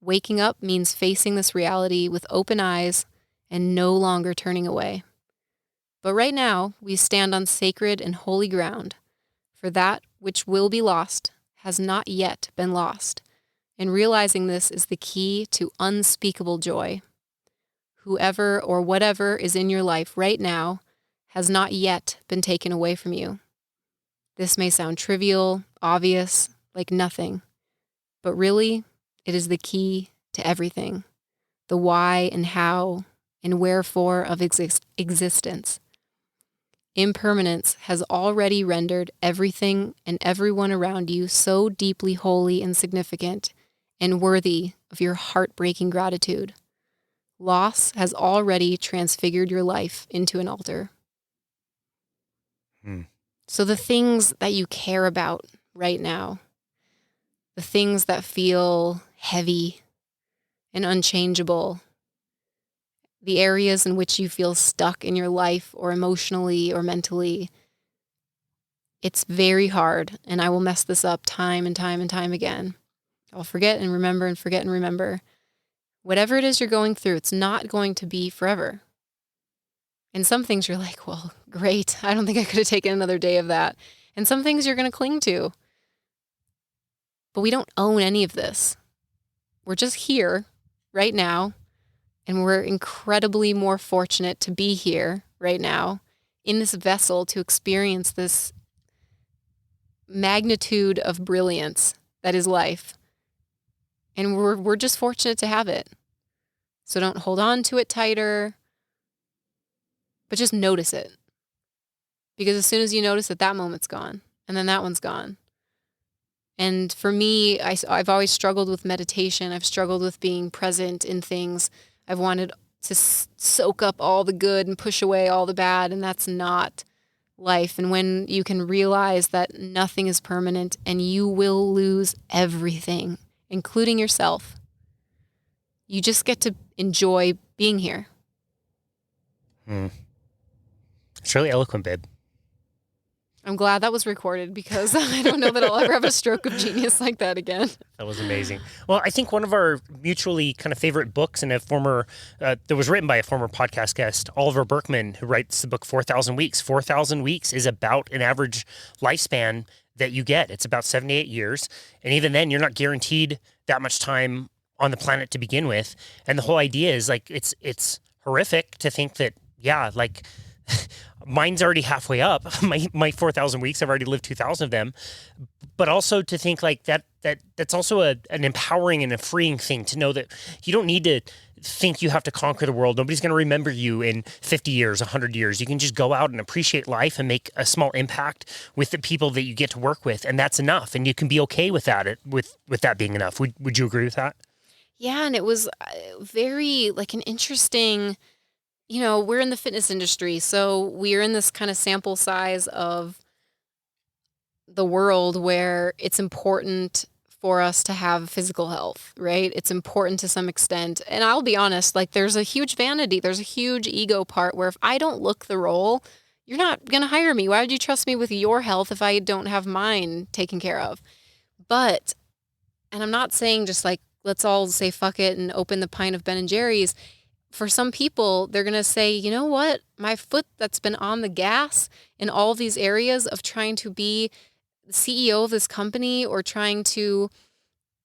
Waking up means facing this reality with open eyes and no longer turning away. But right now, we stand on sacred and holy ground, for that which will be lost has not yet been lost, and realizing this is the key to unspeakable joy. Whoever or whatever is in your life right now has not yet been taken away from you. This may sound trivial, obvious, like nothing, but really, it is the key to everything, the why and how and wherefore of existence. Impermanence has already rendered everything and everyone around you so deeply holy and significant and worthy of your heartbreaking gratitude. Loss has already transfigured your life into an altar. So the things that you care about right now, the things that feel heavy and unchangeable, the areas in which you feel stuck in your life or emotionally or mentally, it's very hard, and I will mess this up time and time and time again. I'll forget and remember and forget and remember. Whatever it is you're going through, it's not going to be forever. And some things you're like, well, great. I don't think I could have taken another day of that. And some things you're going to cling to. But we don't own any of this. We're just here right now. And we're incredibly more fortunate to be here right now in this vessel to experience this magnitude of brilliance that is life. And we're just fortunate to have it. So don't hold on to it tighter, but just notice it. Because as soon as you notice it, that moment's gone. And then that one's gone. And for me, I've always struggled with meditation. I've struggled with being present in things. I've wanted to soak up all the good and push away all the bad. And that's not life. And when you can realize that nothing is permanent and you will lose everything, including yourself, you just get to enjoy being here. It's really eloquent, babe. I'm glad that was recorded because I don't know that I'll ever have a stroke of genius like that again. That was amazing. Well, I think one of our mutually kind of favorite books and that was written by a former podcast guest, Oliver Burkeman, who writes the book 4,000 Weeks. 4,000 weeks is about an average lifespan that you get. It's about 78 years. And even then, you're not guaranteed that much time on the planet to begin with. And the whole idea is like, it's horrific to think that, mine's already halfway up. My 4,000 weeks, I've already lived 2,000 of them. But also to think like that's also an empowering and a freeing thing to know that you don't need to think you have to conquer the world. Nobody's going to remember you in 50 years, 100 years. You can just go out and appreciate life and make a small impact with the people that you get to work with. And that's enough. And you can be okay with that, with that being enough. Would you agree with that? Yeah. And it was very like an interesting, we're in the fitness industry, so we're in this kind of sample size of the world where it's important for us to have physical health, right? It's important to some extent. And I'll be honest, like there's a huge vanity, there's a huge ego part where if I don't look the role, you're not going to hire me. Why would you trust me with your health if I don't have mine taken care of? But, and I'm not saying just like, let's all say fuck it and open the pint of Ben and Jerry's. For some people, they're going to say, you know what? My foot that's been on the gas in all these areas of trying to be the CEO of this company or trying to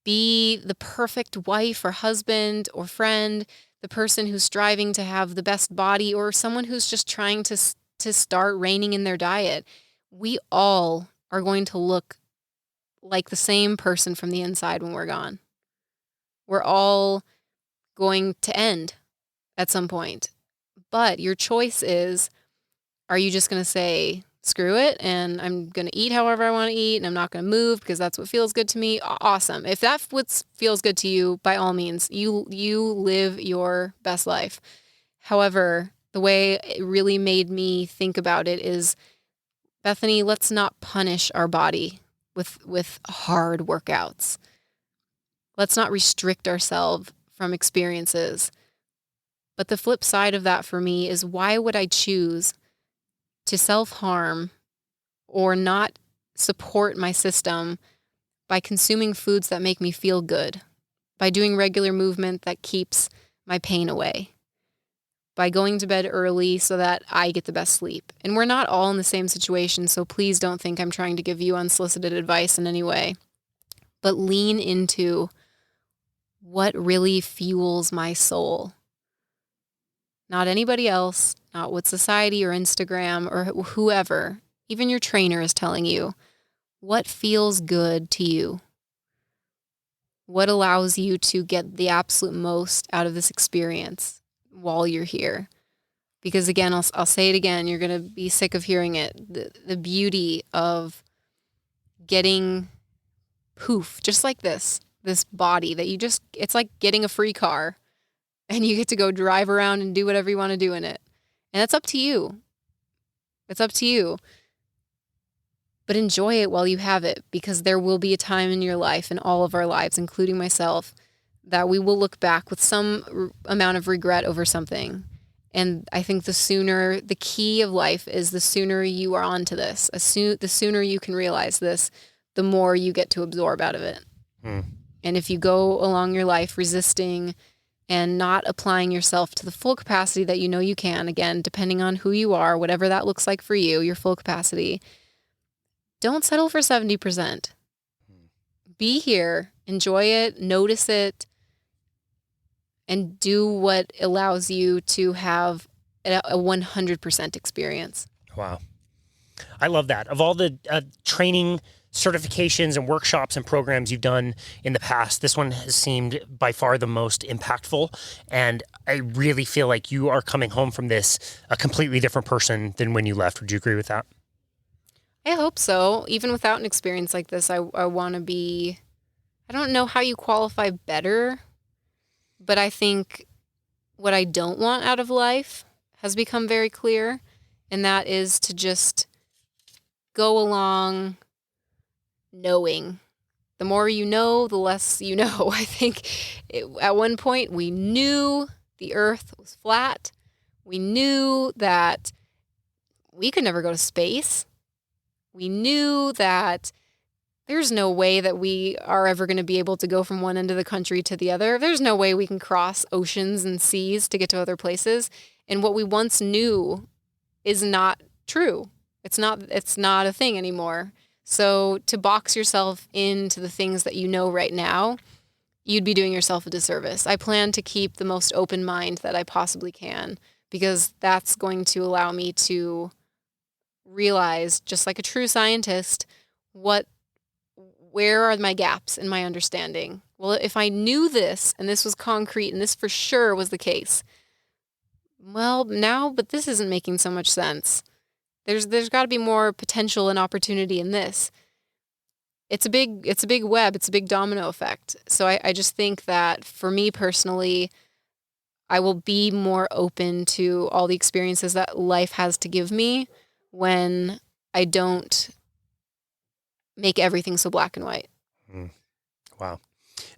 be the perfect wife or husband or friend, the person who's striving to have the best body or someone who's just trying to start reining in their diet. We all are going to look like the same person from the inside when we're gone. We're all going to end at some point. But your choice is, are you just going to say, screw it, and I'm going to eat however I want to eat, and I'm not going to move because that's what feels good to me? Awesome. If that what feels good to you, by all means, you live your best life. However, the way it really made me think about it is, Bethany, let's not punish our body with hard workouts. Let's not restrict ourselves from experiences. But the flip side of that for me is, why would I choose to self-harm or not support my system by consuming foods that make me feel good, by doing regular movement that keeps my pain away, by going to bed early so that I get the best sleep. And we're not all in the same situation, so please don't think I'm trying to give you unsolicited advice in any way. But lean into what really fuels my soul. Not anybody else, not what society or Instagram or whoever, even your trainer is telling you. What feels good to you? What allows you to get the absolute most out of this experience while you're here? Because again, I'll say it again, you're going to be sick of hearing it. The beauty of getting poof, just like this body that it's like getting a free car and you get to go drive around and do whatever you want to do in it. And that's up to you. It's up to you. But enjoy it while you have it, because there will be a time in your life, in all of our lives, including myself, that we will look back with some amount of regret over something. And I think the key of life is the sooner you are onto this, the sooner you can realize this, the more you get to absorb out of it. And if you go along your life resisting and not applying yourself to the full capacity that you know you can, again, depending on who you are, whatever that looks like for you, your full capacity, don't settle for 70%. Be here, enjoy it, notice it, and do what allows you to have a 100% experience. Wow. I love that. Of all the training certifications and workshops and programs you've done in the past, this one has seemed by far the most impactful. And I really feel like you are coming home from this a completely different person than when you left. Would you agree with that? I hope so. Even without an experience like this, I want to be, I don't know how you qualify better, but I think what I don't want out of life has become very clear. And that is to just go along knowing. The more you know, the less you know. I think at one point we knew the earth was flat. We knew that we could never go to space. We knew that there's no way that we are ever going to be able to go from one end of the country to the other. There's no way we can cross oceans and seas to get to other places. And what we once knew is not true. It's not a thing anymore. So to box yourself into the things that you know right now, you'd be doing yourself a disservice. I plan to keep the most open mind that I possibly can, because that's going to allow me to realize, just like a true scientist, where are my gaps in my understanding? Well, if I knew this and this was concrete and this for sure was the case, well, now, but this isn't making so much sense. There's got to be more potential and opportunity in this. It's a big web. It's a big domino effect. So I just think that for me personally, I will be more open to all the experiences that life has to give me when I don't make everything so black and white. Wow.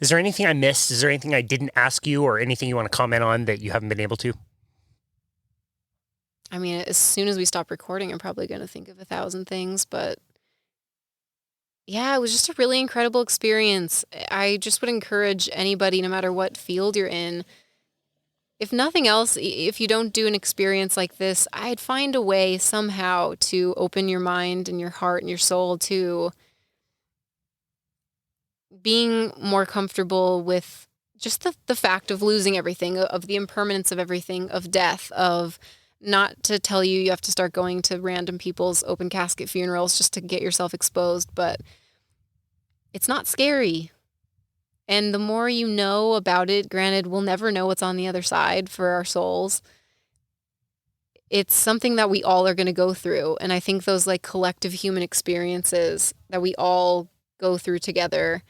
Is there anything I missed? Is there anything I didn't ask you, or anything you want to comment on that you haven't been able to? I mean, as soon as we stop recording, I'm probably going to think of 1,000 things, but yeah, it was just a really incredible experience. I just would encourage anybody, no matter what field you're in, if nothing else, if you don't do an experience like this, I'd find a way somehow to open your mind and your heart and your soul to being more comfortable with just the fact of losing everything, of the impermanence of everything, of death, of not to tell you have to start going to random people's open casket funerals just to get yourself exposed, but it's not scary. And the more you know about it, granted, we'll never know what's on the other side for our souls. It's something that we all are going to go through. And I think those like collective human experiences that we all go through together,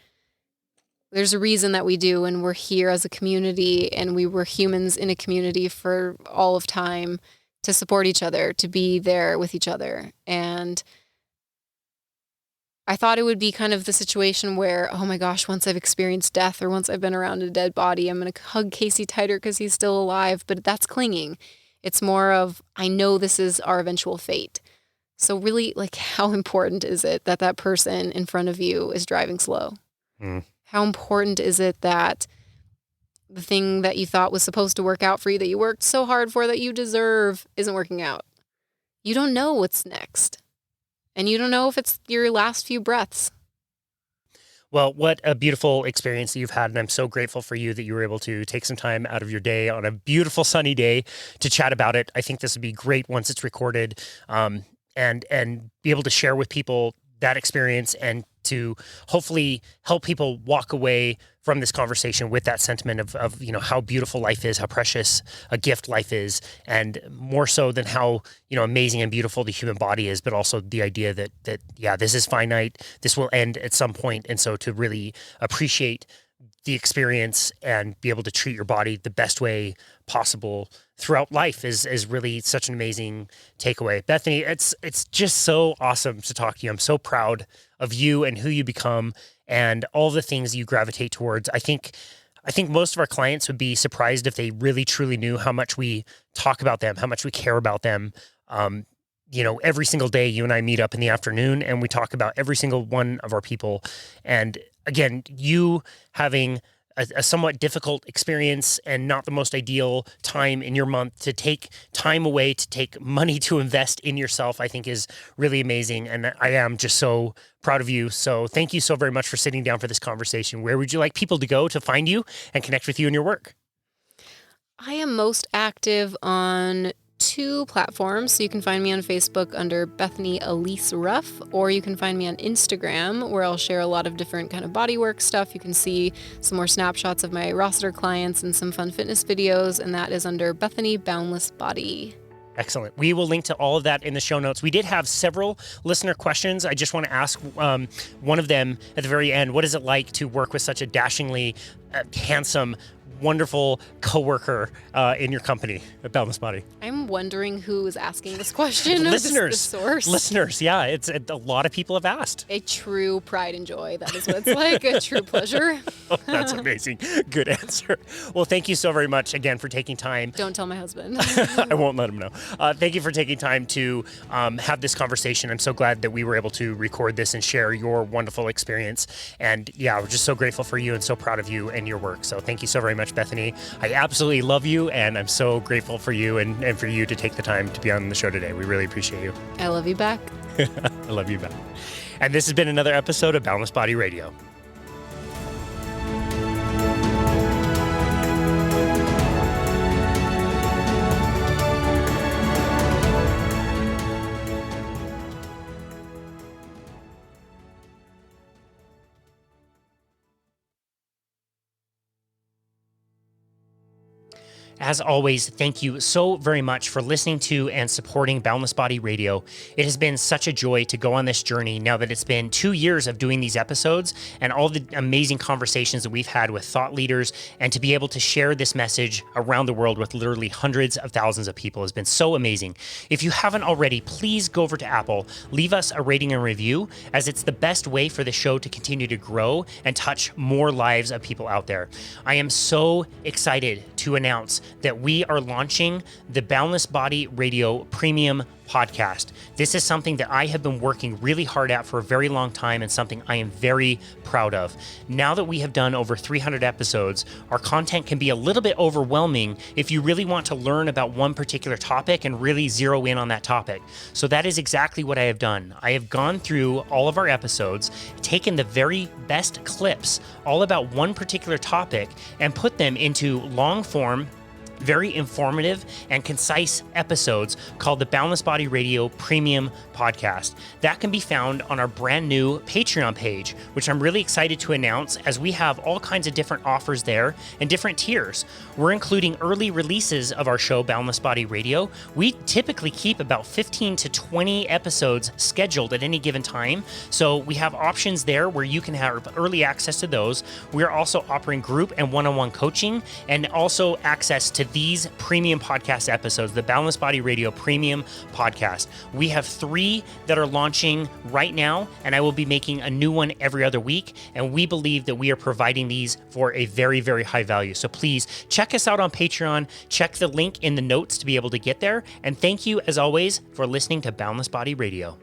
there's a reason that we do, and we're here as a community, and we were humans in a community for all of time to support each other, to be there with each other. And I thought it would be kind of the situation where, oh my gosh, once I've experienced death or once I've been around a dead body, I'm going to hug Casey tighter because he's still alive. But that's clinging. It's more of, I know this is our eventual fate. So really, like, how important is it that that person in front of you is driving slow? Mm. How important is it that the thing that you thought was supposed to work out for you, that you worked so hard for, that you deserve, isn't working out? You don't know what's next. And you don't know if it's your last few breaths. Well, what a beautiful experience that you've had. And I'm so grateful for you that you were able to take some time out of your day on a beautiful sunny day to chat about it. I think this would be great once it's recorded, and be able to share with people that experience and to hopefully help people walk away from this conversation with that sentiment of how beautiful life is, how precious a gift life is, and more so than how amazing and beautiful the human body is, but also the idea that this is finite, this will end at some point, and so to really appreciate the experience and be able to treat your body the best way possible throughout life is really such an amazing takeaway. Bethany, it's just so awesome to talk to you. I'm so proud of you and who you become and all the things you gravitate towards. I think most of our clients would be surprised if they really truly knew how much we talk about them, how much we care about them. Every single day you and I meet up in the afternoon and we talk about every single one of our people. And again, you having a somewhat difficult experience and not the most ideal time in your month to take time away, to take money to invest in yourself, I think is really amazing. And I am just so proud of you. So thank you so very much for sitting down for this conversation. Where would you like people to go to find you and connect with you and your work? I am most active on 2 platforms. So you can find me on Facebook under Bethany Elise Ruff, or you can find me on Instagram, where I'll share a lot of different kind of bodywork stuff. You can see some more snapshots of my Rossiter clients and some fun fitness videos, and that is under Bethany Boundless Body. Excellent. We will link to all of that in the show notes. We did have several listener questions. I just want to ask one of them at the very end. What is it like to work with such a dashingly handsome, wonderful coworker in your company at Boundless Body? I'm wondering who is asking this question. Listeners. The source. Listeners, yeah. It's a lot of people have asked. A true pride and joy. That is what it's like. A true pleasure. Oh, that's amazing. Good answer. Well, thank you so very much again for taking time. Don't tell my husband. I won't let him know. Thank you for taking time to have this conversation. I'm so glad that we were able to record this and share your wonderful experience. And yeah, we're just so grateful for you and so proud of you and your work. So thank you so very much, Bethany. I absolutely love you, and I'm so grateful for you and for you to take the time to be on the show today. We really appreciate you. I love you back. I love you back. And this has been another episode of Boundless Body Radio. As always, thank you so very much for listening to and supporting Boundless Body Radio. It has been such a joy to go on this journey now that it's been 2 years of doing these episodes and all the amazing conversations that we've had with thought leaders, and to be able to share this message around the world with literally hundreds of thousands of people has been so amazing. If you haven't already, please go over to Apple, leave us a rating and review, as it's the best way for the show to continue to grow and touch more lives of people out there. I am so excited to announce that we are launching the Boundless Body Radio Premium podcast. This is something that I have been working really hard at for a very long time and something I am very proud of. Now that we have done over 300 episodes, our content can be a little bit overwhelming if you really want to learn about one particular topic and really zero in on that topic. So that is exactly what I have done. I have gone through all of our episodes, taken the very best clips all about one particular topic, and put them into long form, very informative and concise episodes called the Boundless Body Radio Premium Podcast. That can be found on our brand new Patreon page, which I'm really excited to announce, as we have all kinds of different offers there and different tiers. We're including early releases of our show, Boundless Body Radio. We typically keep about 15 to 20 episodes scheduled at any given time. So we have options there where you can have early access to those. We're also offering group and one-on-one coaching, and also access to these premium podcast episodes, the Boundless Body Radio Premium Podcast. We have 3 that are launching right now, and I will be making a new one every other week. And we believe that we are providing these for a very, very high value. So please check us out on Patreon. Check the link in the notes to be able to get there. And thank you, as always, for listening to Boundless Body Radio.